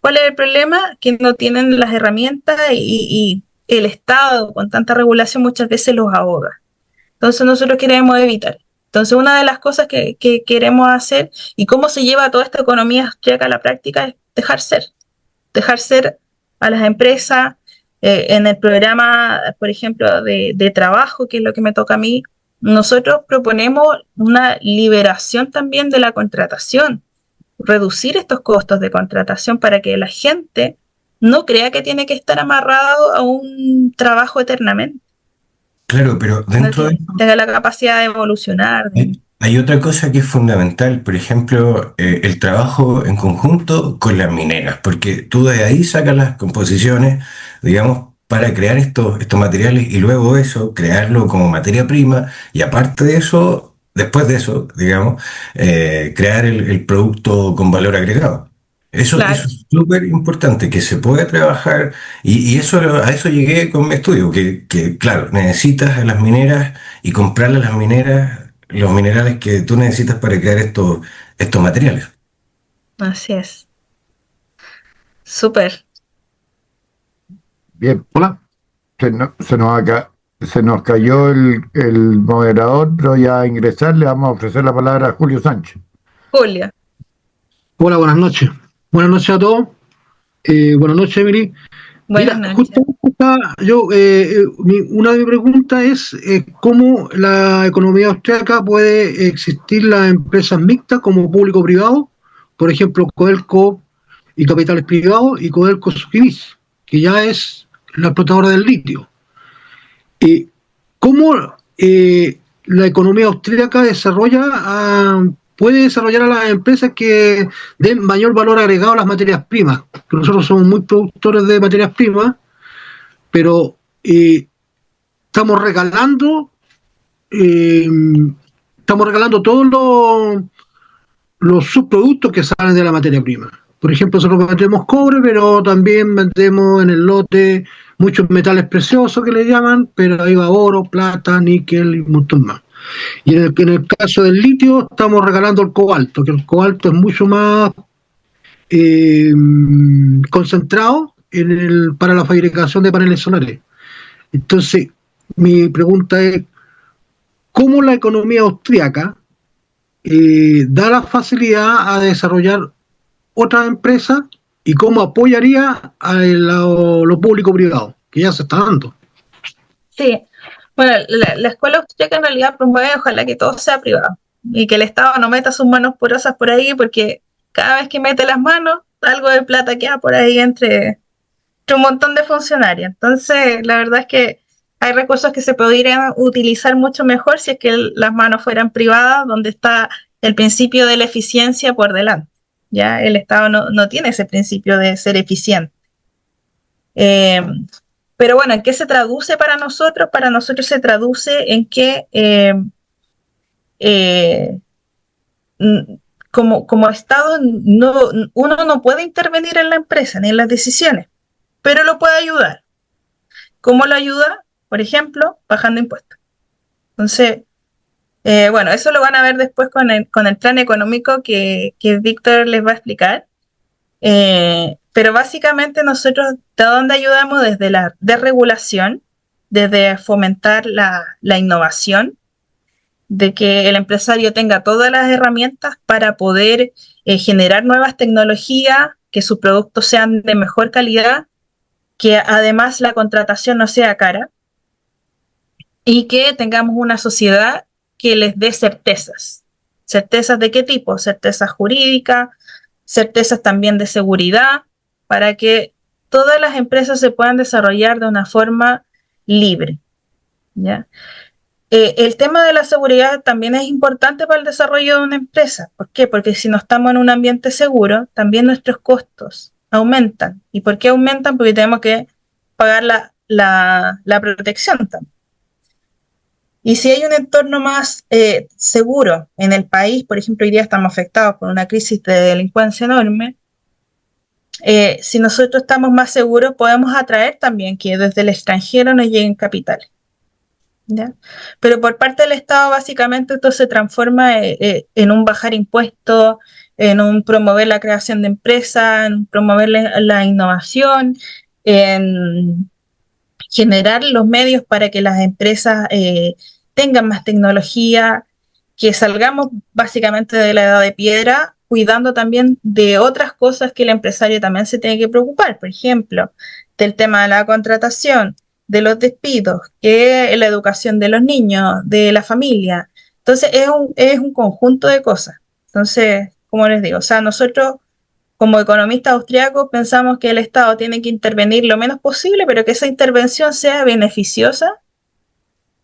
¿Cuál es el problema? Que no tienen las herramientas y el Estado con tanta regulación muchas veces los ahoga. Entonces nosotros queremos evitar. Entonces una de las cosas que queremos hacer y cómo se lleva toda esta economía austríaca a la práctica es dejar ser a las empresas. En el programa, por ejemplo, de trabajo, que es lo que me toca a mí, nosotros proponemos una liberación también de la contratación, reducir estos costos de contratación para que la gente no crea que tiene que estar amarrado a un trabajo eternamente, Claro, pero sino dentro de que eso tenga la capacidad de evolucionar. hay otra cosa que es fundamental, por ejemplo, el trabajo en conjunto con las mineras, porque tú de ahí sacas las composiciones, digamos, para crear estos materiales y luego eso, crearlo como materia prima y aparte de eso, después de eso, digamos, crear el producto con valor agregado. Eso Claro, es súper importante, que se puede trabajar y eso, a eso llegué con mi estudio, que claro, necesitas a las mineras y comprarle a las mineras los minerales que tú necesitas para crear estos materiales. así es. Súper. Bien, hola. Se nos cayó el moderador, pero ya a ingresar le vamos a ofrecer la palabra a Julio Sánchez. Julio, Hola, buenas noches. Buenas noches a todos. Buenas noches, Emily. buenas Mira, noches. justo una de mis preguntas es cómo la economía austríaca puede existir las empresas mixtas como público-privado, por ejemplo, Codelco y capitales privados y Codelco Suquimís, que ya es la explotadora del litio. ¿Cómo la economía austríaca puede desarrollar a las empresas que den mayor valor agregado a las materias primas? Que nosotros somos muy productores de materias primas, pero estamos regalando eh, estamos regalando todos los subproductos que salen de la materia prima. Por ejemplo, nosotros vendemos cobre, pero también vendemos en el lote muchos metales preciosos que le llaman, pero ahí va oro, plata, níquel y un montón más. Y en el caso del litio estamos regalando el cobalto, que el cobalto es mucho más eh, concentrado para la fabricación de paneles solares. Entonces, mi pregunta es, ¿cómo la economía austríaca da la facilidad a desarrollar otras empresas y cómo apoyaría a lo público-privado, que ya se está dando? Sí, bueno, la escuela austríaca en realidad promueve, ojalá que todo sea privado y que el Estado no meta sus manos porosas por ahí, porque cada vez que mete las manos, algo de plata queda por ahí entre un montón de funcionarios. Entonces, la verdad es que hay recursos que se podrían utilizar mucho mejor si es que las manos fueran privadas, donde está el principio de la eficiencia por delante. Ya el Estado no tiene ese principio de ser eficiente. Eh, pero bueno, ¿en qué se traduce para nosotros? Para nosotros se traduce en que eh, como Estado uno no puede intervenir en la empresa ni en las decisiones, pero lo puede ayudar. ¿Cómo lo ayuda? Por ejemplo, bajando impuestos. Entonces, bueno, eso lo van a ver después con el plan económico que Víctor les va a explicar. Pero básicamente nosotros, ¿de dónde ayudamos? Desde la desregulación, desde fomentar la innovación, de que el empresario tenga todas las herramientas para poder generar nuevas tecnologías, que sus productos sean de mejor calidad, que además la contratación no sea cara y que tengamos una sociedad que les dé certezas. ¿Certezas de qué tipo? Certezas jurídicas, certezas también de seguridad, para que todas las empresas se puedan desarrollar de una forma libre. ¿Ya? El tema de la seguridad también es importante para el desarrollo de una empresa. ¿Por qué? Porque si no estamos en un ambiente seguro, también nuestros costos aumentan. ¿Y por qué aumentan? Porque tenemos que pagar la protección también. Y si hay un entorno más seguro en el país, por ejemplo, hoy día estamos afectados por una crisis de delincuencia enorme, si nosotros estamos más seguros, podemos atraer también que desde el extranjero nos lleguen capitales. ¿Ya? Pero por parte del Estado, básicamente, esto se transforma en un bajar impuestos, en un promover la creación de empresas, en promover la innovación, en generar los medios para que las empresas tengan más tecnología, que salgamos básicamente de la edad de piedra, cuidando también de otras cosas que el empresario también se tiene que preocupar, por ejemplo, del tema de la contratación, de los despidos, que la educación de los niños, de la familia. Entonces es un conjunto de cosas. Entonces, como les digo, o sea, nosotros como economistas austriacos pensamos que el Estado tiene que intervenir lo menos posible, pero que esa intervención sea beneficiosa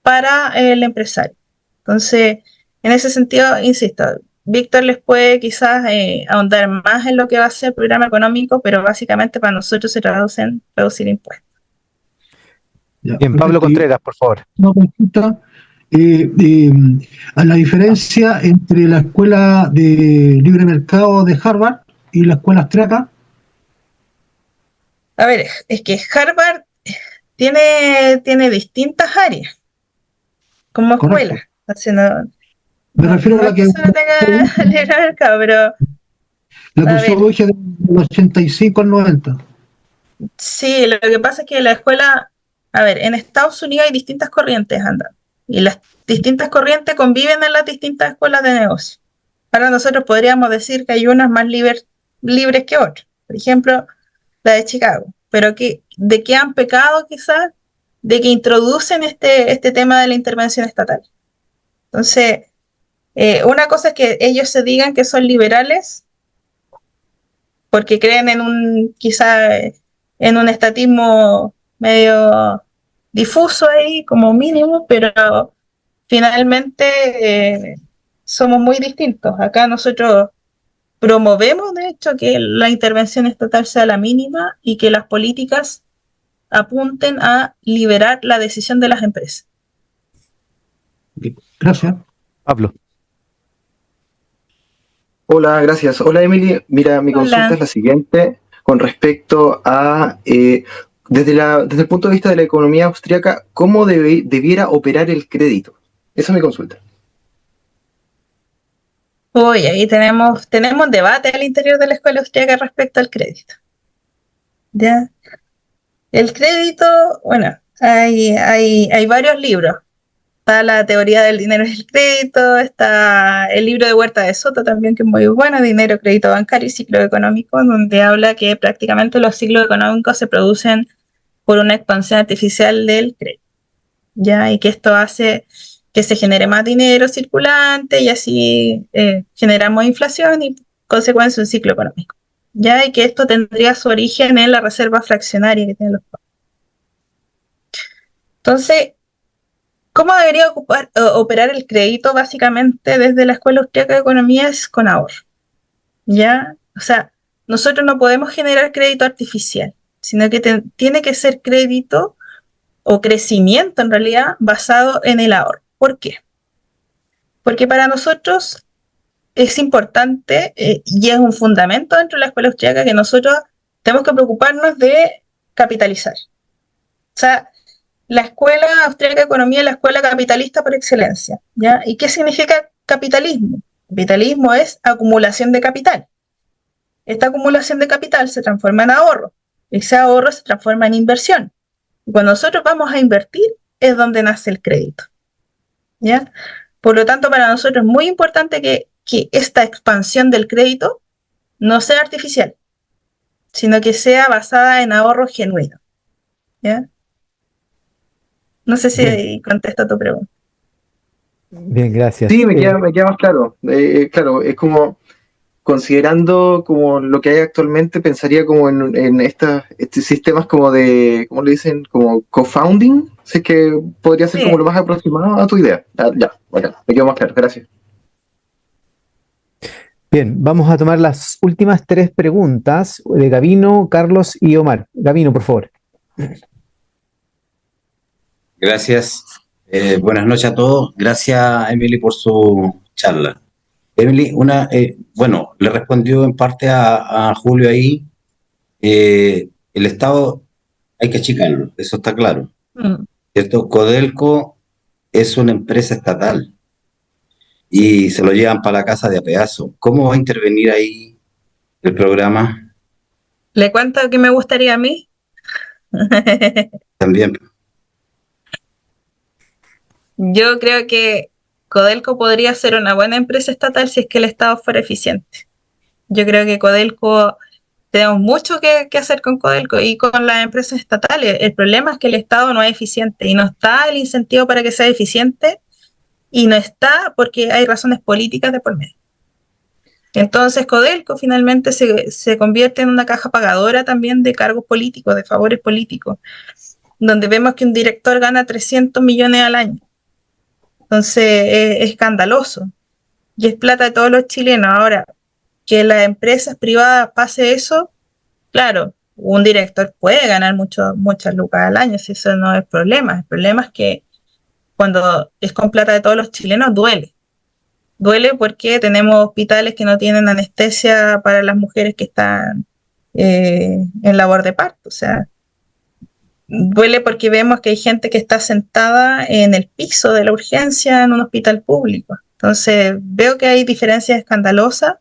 para el empresario. Entonces, en ese sentido, insisto, Víctor les puede quizás ahondar más en lo que va a ser el programa económico, pero básicamente para nosotros se traduce en reducir impuestos. Ya, Bien, Pablo perfecto. Contreras, por favor. Una consulta. A la diferencia entre la escuela de libre mercado de Harvard y la escuela austriaca. A ver, es que Harvard tiene distintas áreas como Correcto. escuela. Entonces no, Me no, refiero no a la es que que solo tenga libre mercado, pero la que a usó ver, Deutsche del 85 al 90. sí, lo que pasa es que la escuela, a ver, en Estados Unidos hay distintas corrientes andando, y las distintas corrientes conviven en las distintas escuelas de negocio. Ahora nosotros podríamos decir que hay unas más libres que otras. Por ejemplo, la de Chicago. Pero ¿de qué han pecado quizás? De que introducen este tema de la intervención estatal. Entonces, una cosa es que ellos se digan que son liberales porque creen quizá en un estatismo medio difuso ahí como mínimo, pero finalmente somos muy distintos. Acá nosotros promovemos, de hecho, que la intervención estatal sea la mínima y que las políticas apunten a liberar la decisión de las empresas. Gracias. Pablo. Hola, gracias. Hola, Emily. Mira, mi consulta Hola. es la siguiente con respecto a, desde el punto de vista de la economía austríaca, ¿cómo debiera operar el crédito? Esa es mi consulta. Uy, ahí tenemos debate al interior de la escuela austríaca respecto al crédito. ¿Ya? El crédito, bueno, hay varios libros. Está la teoría del dinero y el crédito, está el libro de Huerta de Soto también, que es muy bueno, Dinero, Crédito Bancario y Ciclo Económico, donde habla que prácticamente los ciclos económicos se producen por una expansión artificial del crédito, ¿ya? Y que esto hace que se genere más dinero circulante y así generamos inflación y consecuencia un ciclo económico, ¿ya? Y que esto tendría su origen en la reserva fraccionaria que tienen los países. Entonces, ¿cómo debería operar el crédito? Básicamente, desde la Escuela Austriaca de Economía es con ahorro, ¿ya? O sea, nosotros no podemos generar crédito artificial, sino que tiene que ser crédito o crecimiento en realidad basado en el ahorro. ¿Por qué? Porque para nosotros es importante y es un fundamento dentro de la Escuela Austriaca que nosotros tenemos que preocuparnos de capitalizar. O sea, la Escuela Austriaca de Economía es la escuela capitalista por excelencia, ¿ya? ¿Y qué significa capitalismo? Capitalismo es acumulación de capital. Esta acumulación de capital se transforma en ahorro. Ese ahorro se transforma en inversión. Y cuando nosotros vamos a invertir es donde nace el crédito, ¿ya? Por lo tanto, para nosotros es muy importante que esta expansión del crédito no sea artificial, sino que sea basada en ahorro genuino, ¿ya? No sé Bien, si contesto tu pregunta. bien, gracias. Sí, me queda más claro. Claro, es como, considerando como lo que hay actualmente, pensaría como en estos sistemas como de, ¿cómo le dicen? Como co-founding. Así que podría ser como Sí. lo más aproximado a tu idea. Ya, bueno, me quedo más claro. Gracias. Bien, vamos a tomar las últimas tres preguntas de Gabino, Carlos y Omar. Gabino, por favor. Gracias. Buenas noches a todos. Gracias, Emily, por su charla. Emily, bueno, le respondió en parte a Julio ahí. El Estado hay que achicarlo, eso está claro, Mm. ¿cierto? Codelco es una empresa estatal y se lo llevan para la casa de a pedazo. ¿Cómo va a intervenir ahí el programa? ¿Le cuento qué me gustaría a mí? También, Yo creo que Codelco podría ser una buena empresa estatal si es que el Estado fuera eficiente. Yo creo que Codelco, tenemos mucho que hacer con Codelco y con las empresas estatales. El problema es que el Estado no es eficiente y no está el incentivo para que sea eficiente y no está porque hay razones políticas de por medio. Entonces Codelco finalmente se convierte en una caja pagadora también de cargos políticos, de favores políticos, donde vemos que un director gana 300 millones al año. Entonces es escandaloso y es plata de todos los chilenos. Ahora, que las empresas privadas pase eso, claro, un director puede ganar muchas lucas al año, si eso no es problema. El problema es que cuando es con plata de todos los chilenos duele. Duele porque tenemos hospitales que no tienen anestesia para las mujeres que están en labor de parto. O sea, duele porque vemos que hay gente que está sentada en el piso de la urgencia en un hospital público. Entonces, veo que hay diferencias escandalosas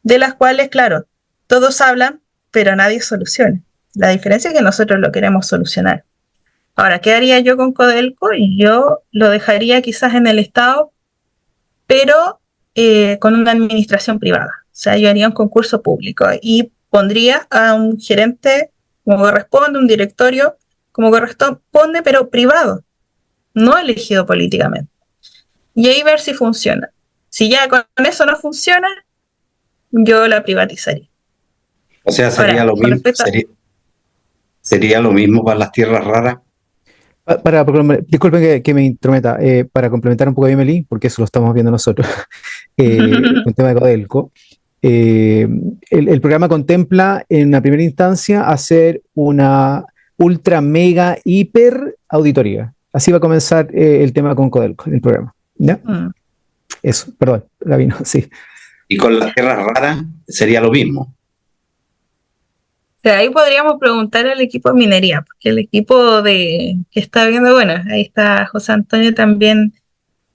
de las cuales, claro, todos hablan, pero nadie soluciona. La diferencia es que nosotros lo queremos solucionar. Ahora, ¿qué haría yo con Codelco? Yo lo dejaría quizás en el Estado, pero con una administración privada. O sea, yo haría un concurso público y pondría a un gerente como corresponde, un directorio como corresponde, pero privado, no elegido políticamente. Y ahí ver si funciona. Si ya con eso no funciona, yo la privatizaría. O sea, sería Ahora, lo con mismo, respecto a... sería lo mismo para las tierras raras. Disculpen que me intrometa, para complementar un poco a Emily, porque eso lo estamos viendo nosotros, con el tema de Codelco. El programa contempla en una primera instancia hacer una ultra, mega, hiper auditoría. Así va a comenzar el tema con Codelco, el programa. ¿Ya? Eso, perdón, Gabino, sí. Y con las tierras raras sería lo mismo. O sea, ahí podríamos preguntar al equipo de minería, porque el equipo que está viendo, bueno, ahí está José Antonio también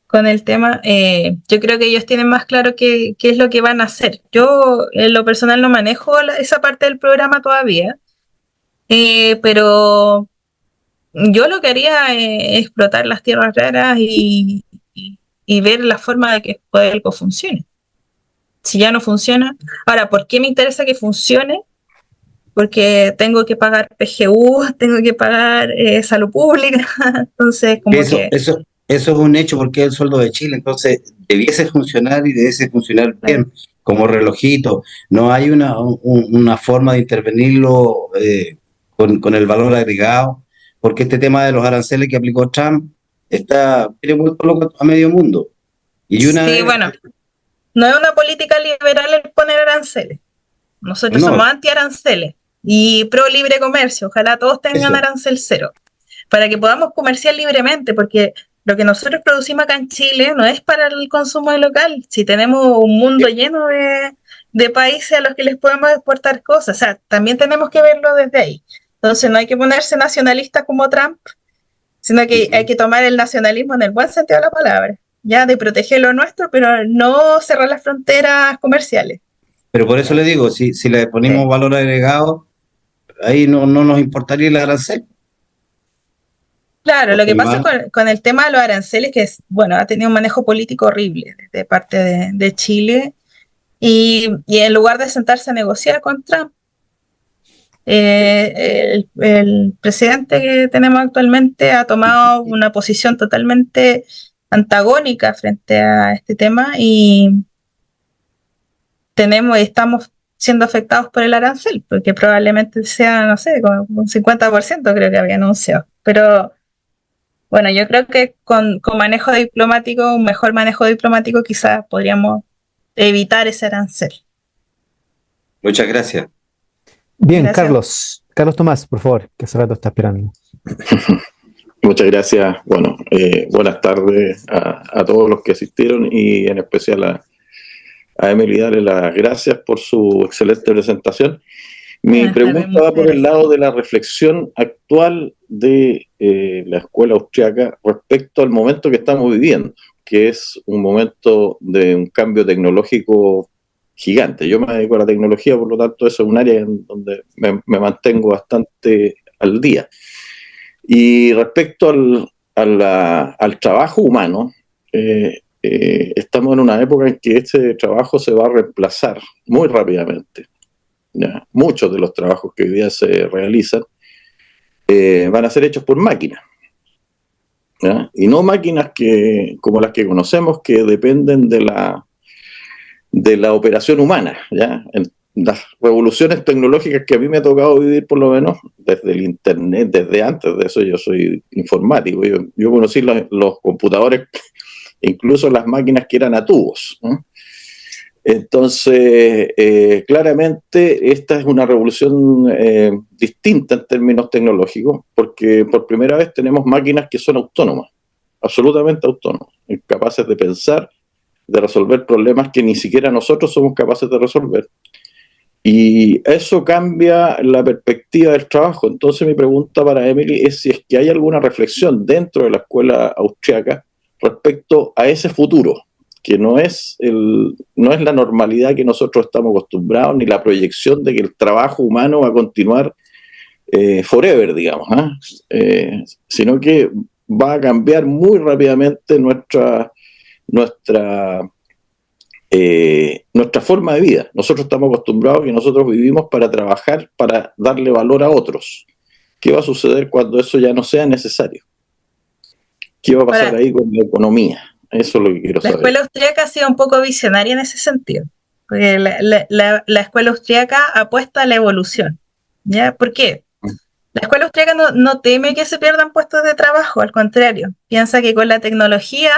con el tema. Yo creo que ellos tienen más claro qué es lo que van a hacer. Yo, en lo personal, no manejo esa parte del programa todavía, pero yo lo que haría es explotar las tierras raras y ver la forma de que Codelco funcione. Si ya no funciona. Ahora, ¿por qué me interesa que funcione? Porque tengo que pagar PGU, tengo que pagar salud pública, entonces como que... Eso es un hecho porque es el sueldo de Chile, entonces debiese funcionar y debiese funcionar bien, como relojito. No hay una forma de intervenirlo con el valor agregado, porque este tema de los aranceles que aplicó Trump tiene vuelto loco a medio mundo. Y una Sí, vez, bueno, no es una política liberal el poner aranceles. Nosotros no, somos anti-aranceles y pro libre comercio. Ojalá todos tengan eso. arancel cero para que podamos comerciar libremente, porque lo que nosotros producimos acá en Chile no es para el consumo local. Si tenemos un mundo lleno de países a los que les podemos exportar cosas, o sea, también tenemos que verlo desde ahí. Entonces no hay que ponerse nacionalistas como Trump, sino que hay que tomar el nacionalismo en el buen sentido de la palabra, ya de proteger lo nuestro, pero no cerrar las fronteras comerciales. Pero por eso le digo, si le ponemos Sí. valor agregado, ahí no nos importaría el arancel. Claro, lo Porque que pasa con el tema de los aranceles, que es, bueno, ha tenido un manejo político horrible de parte de Chile, y en lugar de sentarse a negociar con Trump, el presidente que tenemos actualmente ha tomado una posición totalmente antagónica frente a este tema y estamos siendo afectados por el arancel, porque probablemente sea, no sé, con un 50% creo que había anunciado. Pero bueno, yo creo que con manejo diplomático, un mejor manejo diplomático, quizás podríamos evitar ese arancel. Muchas gracias. Bien, Gracias. Carlos Tomás, por favor, que hace rato está esperando. Muchas gracias. Bueno, buenas tardes a todos los que asistieron y en especial a Emily, darle las gracias por su excelente presentación. Mi Buenas pregunta tardes, va por muchas el lado de la reflexión actual de la escuela austriaca respecto al momento que estamos viviendo, que es un momento de un cambio tecnológico gigante. Yo me dedico a la tecnología, por lo tanto eso es un área en donde me mantengo bastante al día. Y respecto al trabajo humano, estamos en una época en que este trabajo se va a reemplazar muy rápidamente. ¿Ya? Muchos de los trabajos que hoy día se realizan van a ser hechos por máquinas, ¿ya? Y no máquinas como las que conocemos, que dependen de de la operación humana, ¿ya? En las revoluciones tecnológicas que a mí me ha tocado vivir, por lo menos, desde el Internet, desde antes de eso, yo soy informático, yo conocí los computadores, incluso las máquinas que eran a tubos, ¿no? Entonces, claramente esta es una revolución distinta en términos tecnológicos, porque por primera vez tenemos máquinas que son autónomas, absolutamente autónomas, capaces de pensar, de resolver problemas que ni siquiera nosotros somos capaces de resolver. Y eso cambia la perspectiva del trabajo. Entonces mi pregunta para Emily es si es que hay alguna reflexión dentro de la escuela austriaca respecto a ese futuro, que no es la normalidad que nosotros estamos acostumbrados, ni la proyección de que el trabajo humano va a continuar forever, digamos, sino que va a cambiar muy rápidamente nuestra forma de vida. Nosotros estamos acostumbrados que nosotros vivimos para trabajar, para darle valor a otros. ¿Qué va a suceder cuando eso ya no sea necesario? ¿Qué va a pasar ahí con la economía? Eso es lo que quiero saber. La escuela austríaca ha sido un poco visionaria en ese sentido, porque la escuela austríaca apuesta a la evolución, ¿ya? ¿Por qué? La escuela austríaca no teme que se pierdan puestos de trabajo, al contrario, piensa que con la tecnología,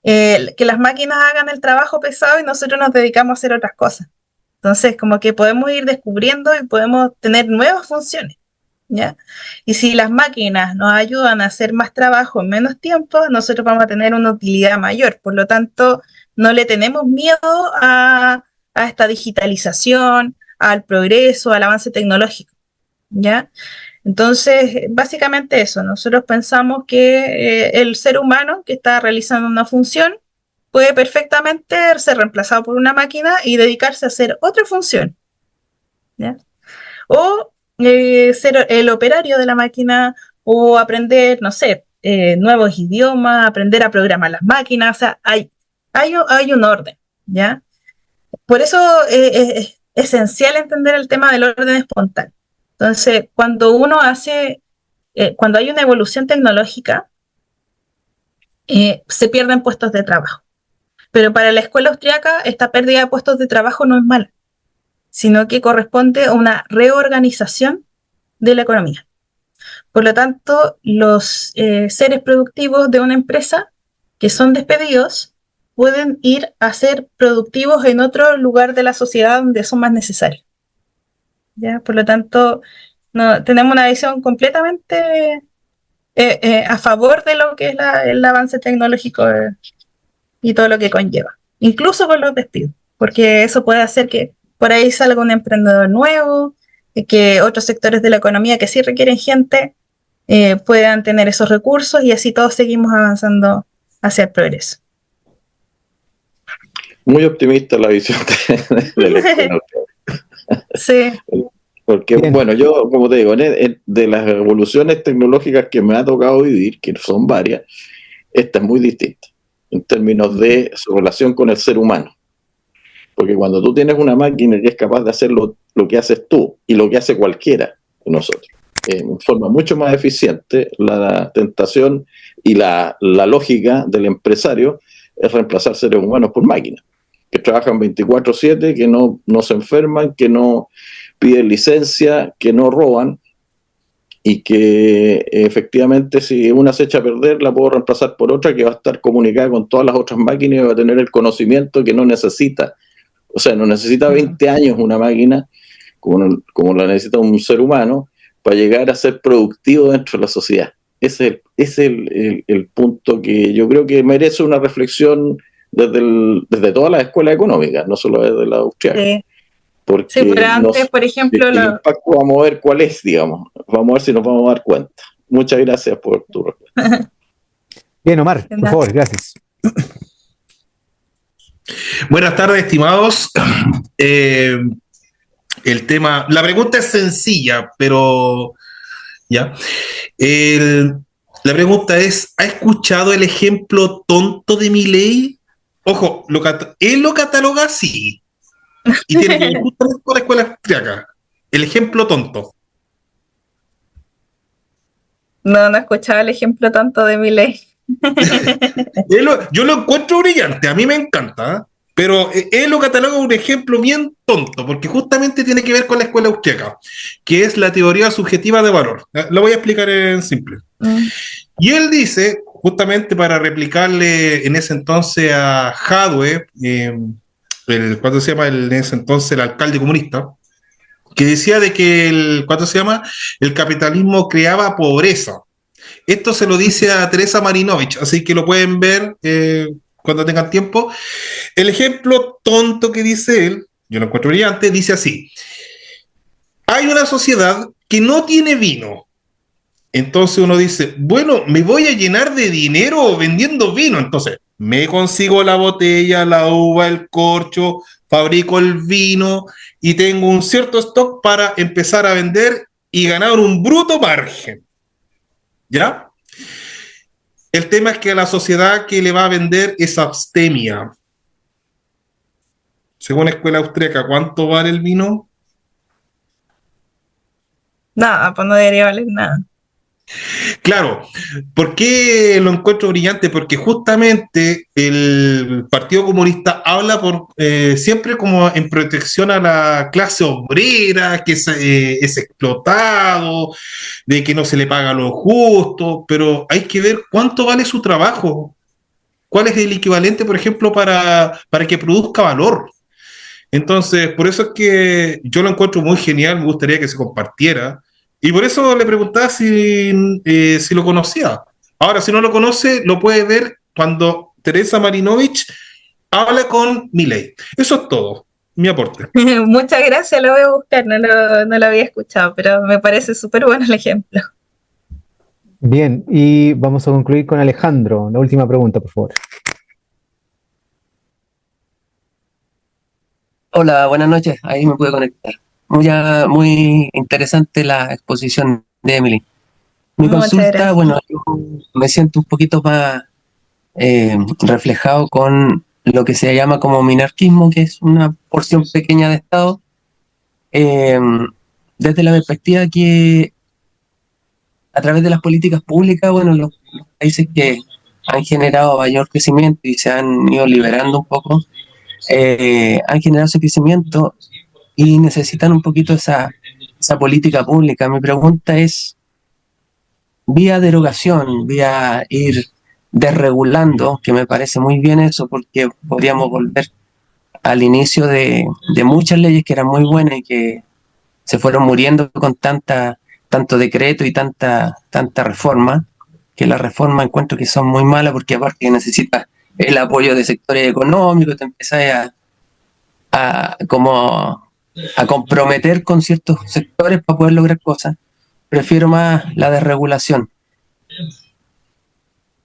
que las máquinas hagan el trabajo pesado y nosotros nos dedicamos a hacer otras cosas. Entonces, como que podemos ir descubriendo y podemos tener nuevas funciones, ¿ya? Y si las máquinas nos ayudan a hacer más trabajo en menos tiempo, nosotros vamos a tener una utilidad mayor. Por lo tanto, no le tenemos miedo a esta digitalización, al progreso, al avance tecnológico, ¿ya? Entonces, básicamente eso, nosotros pensamos que el ser humano que está realizando una función puede perfectamente ser reemplazado por una máquina y dedicarse a hacer otra función, ¿ya? O ser el operario de la máquina o aprender, no sé, nuevos idiomas, aprender a programar las máquinas, o sea, hay un orden, ¿ya? Por eso es esencial entender el tema del orden espontáneo. Entonces, cuando hay una evolución tecnológica, se pierden puestos de trabajo. Pero para la escuela austríaca, esta pérdida de puestos de trabajo no es mala, sino que corresponde a una reorganización de la economía. Por lo tanto, los seres productivos de una empresa que son despedidos pueden ir a ser productivos en otro lugar de la sociedad donde son más necesarios, ¿ya? Por lo tanto, tenemos una visión completamente a favor de lo que es el avance tecnológico y todo lo que conlleva, incluso con los despidos, porque eso puede hacer que por ahí salga un emprendedor nuevo, que otros sectores de la economía que sí requieren gente puedan tener esos recursos y así todos seguimos avanzando hacia el progreso. Muy optimista la visión de la escuela. Sí. Porque, Bien. bueno, yo, como te digo, de las evoluciones tecnológicas que me ha tocado vivir, que son varias, esta es muy distinta en términos de su relación con el ser humano. Porque cuando tú tienes una máquina que es capaz de hacer lo que haces tú y lo que hace cualquiera de nosotros, en forma mucho más eficiente, la tentación y la lógica del empresario es reemplazar seres humanos por máquinas, que trabajan 24/7, que no se enferman, que no piden licencia, que no roban, y que efectivamente si una se echa a perder la puedo reemplazar por otra que va a estar comunicada con todas las otras máquinas y va a tener el conocimiento que no necesita. O sea, no necesita 20 años una máquina como la necesita un ser humano para llegar a ser productivo dentro de la sociedad. Ese es el punto que yo creo que merece una reflexión desde todas las escuelas económicas, no solo desde la austriaca. Sí. Porque Sí, pero antes, por ejemplo, el impacto vamos a ver cuál es, digamos. Vamos a ver si nos vamos a dar cuenta. Muchas gracias por tu respuesta. Bien, Omar, por favor, gracias. Buenas tardes, estimados. El tema, la pregunta es sencilla, pero ya. La pregunta es: ¿ha escuchado el ejemplo tonto de Milei? Ojo, él lo cataloga así. Y tiene que ir justamente por la escuela austriaca. El ejemplo tonto. No escuchaba el ejemplo tanto de Milei. Yo lo encuentro brillante, a mí me encanta. Pero él lo cataloga un ejemplo bien tonto, porque justamente tiene que ver con la escuela austríaca, que es la teoría subjetiva de valor. Lo voy a explicar en simple. Y él dice, justamente para replicarle en ese entonces a Hadwe, ¿cuánto se llama? En ese entonces el alcalde comunista, que decía de que ¿cuánto se llama? El capitalismo creaba pobreza. Esto se lo dice a Teresa Marinovich, así que lo pueden ver cuando tengan tiempo. El ejemplo tonto que dice él, yo lo encuentro brillante, dice así: hay una sociedad que no tiene vino. Entonces uno dice, bueno, me voy a llenar de dinero vendiendo vino. Entonces me consigo la botella, la uva, el corcho, fabrico el vino y tengo un cierto stock para empezar a vender y ganar un bruto margen. ¿Ya? El tema es que a la sociedad que le va a vender es abstemia. Según Escuela Austríaca, ¿cuánto vale el vino? Nada, pues no debería valer nada. Claro, ¿por qué lo encuentro brillante? Porque justamente el Partido Comunista habla siempre como en protección a la clase obrera, que es explotado, de que no se le paga lo justo, pero hay que ver cuánto vale su trabajo, cuál es el equivalente, por ejemplo, para que produzca valor. Entonces, por eso es que yo lo encuentro muy genial, me gustaría que se compartiera. Y por eso le preguntaba si lo conocía. Ahora, si no lo conoce, lo puede ver cuando Teresa Marinovich habla con Milei. Eso es todo, mi aporte. Muchas gracias, lo voy a buscar, no lo había escuchado, pero me parece súper bueno el ejemplo. Bien, y vamos a concluir con Alejandro. La última pregunta, por favor. Hola, buenas noches. Ahí me pude conectar. Muy interesante la exposición de Emily. Mi Muchas consulta, gracias. bueno, yo me siento un poquito más reflejado con lo que se llama como minarquismo, que es una porción pequeña de Estado, eh, desde la perspectiva que a través de las políticas públicas, bueno, los países que han generado mayor crecimiento y se han ido liberando un poco, han generado ese crecimiento y necesitan un poquito esa política pública. Mi pregunta es, vía derogación, vía ir desregulando, que me parece muy bien eso, porque podríamos volver al inicio de muchas leyes que eran muy buenas y que se fueron muriendo con tanto decreto y tanta reforma, que las reformas encuentro que son muy malas porque aparte que necesitas el apoyo de sectores económicos, te empiezas como a comprometer con ciertos sectores para poder lograr cosas. Prefiero más la desregulación.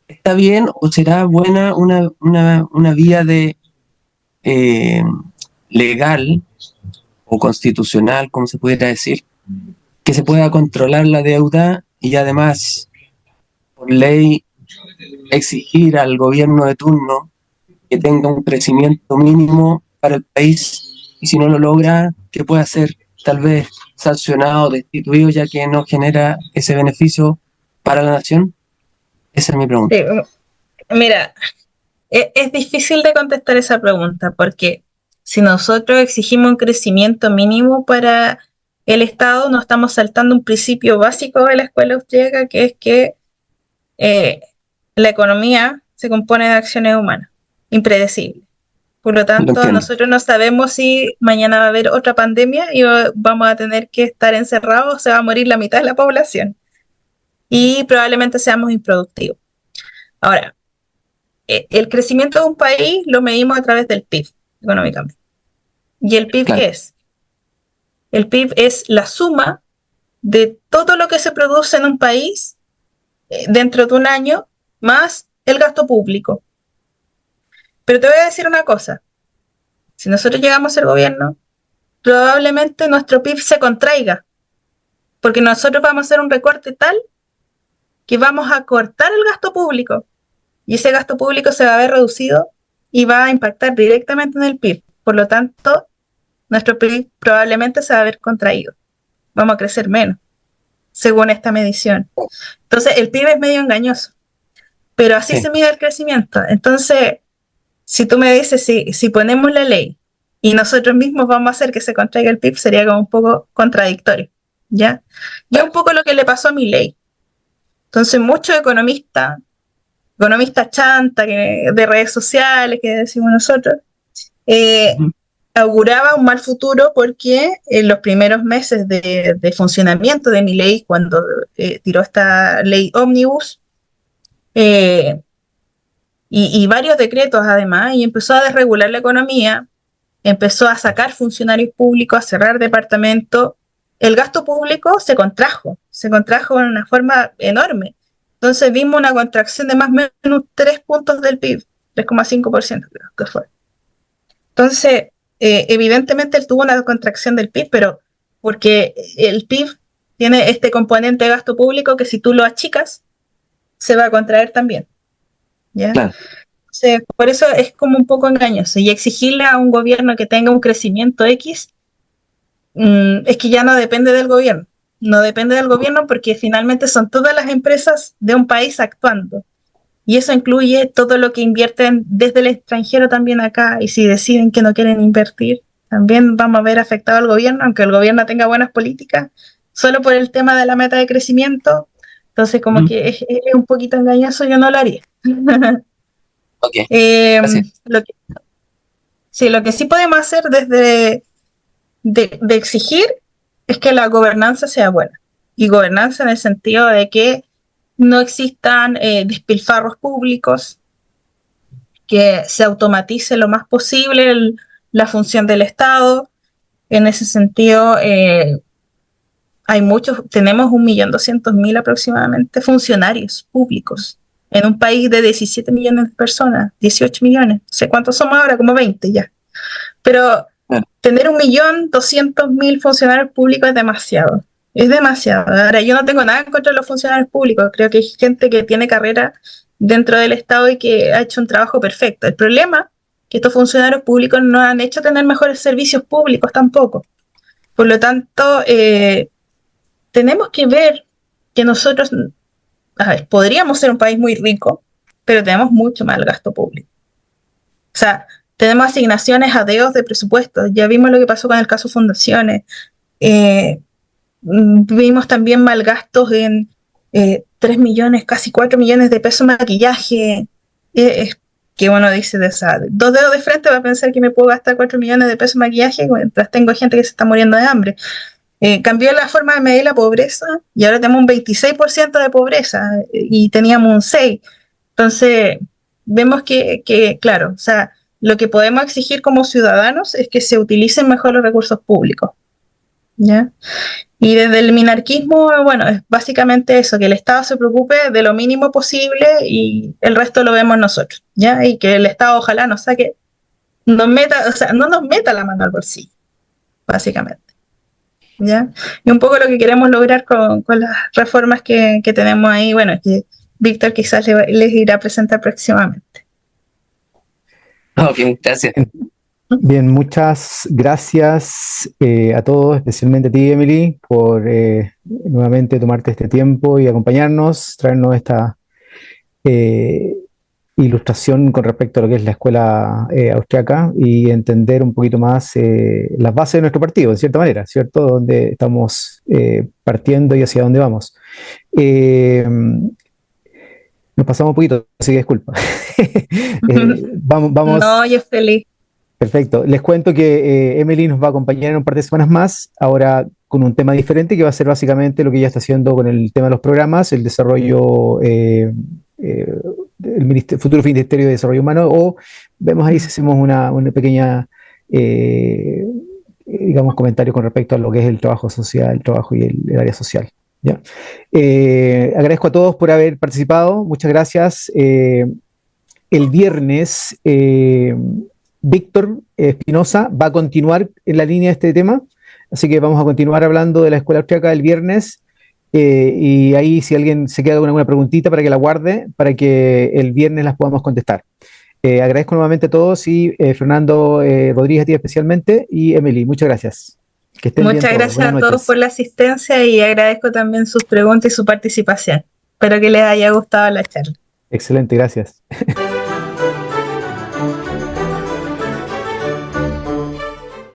¿Está bien o será buena una vía de legal o constitucional, como se pudiera decir, que se pueda controlar la deuda y además, por ley, exigir al gobierno de turno que tenga un crecimiento mínimo para el país y si no lo logra, que pueda ser tal vez sancionado, destituido, ya que no genera ese beneficio para la nación? Esa es mi pregunta. Sí, mira, es difícil de contestar esa pregunta porque si nosotros exigimos un crecimiento mínimo para el Estado, nos estamos saltando un principio básico de la escuela austríaca, que es que la economía se compone de acciones humanas, impredecibles. Por lo tanto, nosotros no sabemos si mañana va a haber otra pandemia y vamos a tener que estar encerrados, o se va a morir la mitad de la población y probablemente seamos improductivos. Ahora, el crecimiento de un país lo medimos a través del PIB, económicamente. ¿Y el PIB qué es? El PIB es la suma de todo lo que se produce en un país dentro de un año, más el gasto público. Pero te voy a decir una cosa. Si nosotros llegamos al gobierno, probablemente nuestro PIB se contraiga, porque nosotros vamos a hacer un recorte tal que vamos a cortar el gasto público. Y ese gasto público se va a ver reducido y va a impactar directamente en el PIB. Por lo tanto, nuestro PIB probablemente se va a ver contraído. Vamos a crecer menos, según esta medición. Entonces, el PIB es medio engañoso, pero así se mide el crecimiento. Entonces, si tú me dices, si ponemos la ley y nosotros mismos vamos a hacer que se contraiga el PIB, sería como un poco contradictorio, ¿ya? Y es un poco lo que le pasó a Milei. Entonces, muchos economistas chanta de redes sociales, que decimos nosotros, auguraba un mal futuro porque en los primeros meses de funcionamiento de Milei, cuando tiró esta ley ómnibus, y varios decretos además, y empezó a desregular la economía, empezó a sacar funcionarios públicos, a cerrar departamentos, el gasto público se contrajo de una forma enorme. Entonces vimos una contracción de más o menos 3 puntos del PIB, 3,5% creo que fue. Entonces, evidentemente él tuvo una contracción del PIB, pero porque el PIB tiene este componente de gasto público que si tú lo achicas, se va a contraer también. ¿Ya? Claro. Entonces, por eso es como un poco engañoso. Y exigirle a un gobierno que tenga un crecimiento X, es que ya no depende del gobierno. No depende del gobierno porque finalmente son todas las empresas de un país actuando. Y eso incluye todo lo que invierten desde el extranjero también acá. Y si deciden que no quieren invertir, también vamos a ver afectado al gobierno, aunque el gobierno tenga buenas políticas, solo por el tema de la meta de crecimiento. Entonces, como que es un poquito engañoso, yo no lo haría. Ok. Lo que sí podemos hacer desde de exigir es que la gobernanza sea buena. Y gobernanza en el sentido de que no existan despilfarros públicos, que se automatice lo más posible la función del Estado. En ese sentido, tenemos 1.200.000 aproximadamente funcionarios públicos en un país de 17 millones de personas, 18 millones, no sé cuántos somos ahora, como 20 ya. Pero tener 1.200.000 funcionarios públicos es demasiado. Es demasiado. Ahora, yo no tengo nada en contra de los funcionarios públicos. Creo que hay gente que tiene carrera dentro del Estado y que ha hecho un trabajo perfecto. El problema es que estos funcionarios públicos no han hecho tener mejores servicios públicos tampoco. Por lo tanto, tenemos que ver que nosotros, podríamos ser un país muy rico, pero tenemos mucho mal gasto público. O sea, tenemos asignaciones a dedos de presupuesto. Ya vimos lo que pasó con el caso fundaciones. Vimos también mal gastos en 3 millones, casi 4 millones de pesos en maquillaje. Que uno dice, dos dedos de frente va a pensar que me puedo gastar 4 millones de pesos en maquillaje mientras tengo gente que se está muriendo de hambre. Cambió la forma de medir la pobreza y ahora tenemos un 26% de pobreza y teníamos un 6%. Entonces, vemos que, claro, o sea, lo que podemos exigir como ciudadanos es que se utilicen mejor los recursos públicos, ¿ya? Y desde el minarquismo, bueno, es básicamente eso, que el Estado se preocupe de lo mínimo posible y el resto lo vemos nosotros, ¿ya? Y que el Estado ojalá no nos meta la mano al bolsillo, básicamente. ¿Ya? Y un poco lo que queremos lograr con las reformas que tenemos ahí, bueno, es que Víctor quizás les irá a presentar próximamente. Ok, gracias. Bien, muchas gracias a todos, especialmente a ti, Emily, por nuevamente tomarte este tiempo y acompañarnos, traernos esta ilustración con respecto a lo que es la escuela austriaca y entender un poquito más las bases de nuestro partido, en cierta manera, ¿cierto? Donde estamos partiendo y hacia dónde vamos. Nos pasamos un poquito, así que disculpa. Vamos. No, yo feliz. Perfecto. Les cuento que Emily nos va a acompañar en un par de semanas más, ahora con un tema diferente que va a ser básicamente lo que ella está haciendo con el tema de los programas, el desarrollo, el futuro Ministerio de Desarrollo Humano, o vemos ahí si hacemos una pequeña, digamos, comentario con respecto a lo que es el trabajo social, el trabajo y el área social. ¿Ya? Agradezco a todos por haber participado, muchas gracias. El viernes, Víctor Espinosa va a continuar en la línea de este tema, así que vamos a continuar hablando de la escuela austriaca el viernes, y ahí si alguien se queda con alguna preguntita para que la guarde, para que el viernes las podamos contestar. Agradezco nuevamente a todos y Fernando Rodríguez a ti especialmente y Emily, muchas gracias. Que estén bien Muchas todos. gracias Buenas a todos noches. por la asistencia y agradezco también sus preguntas y su participación. Espero que les haya gustado la charla. Excelente, gracias.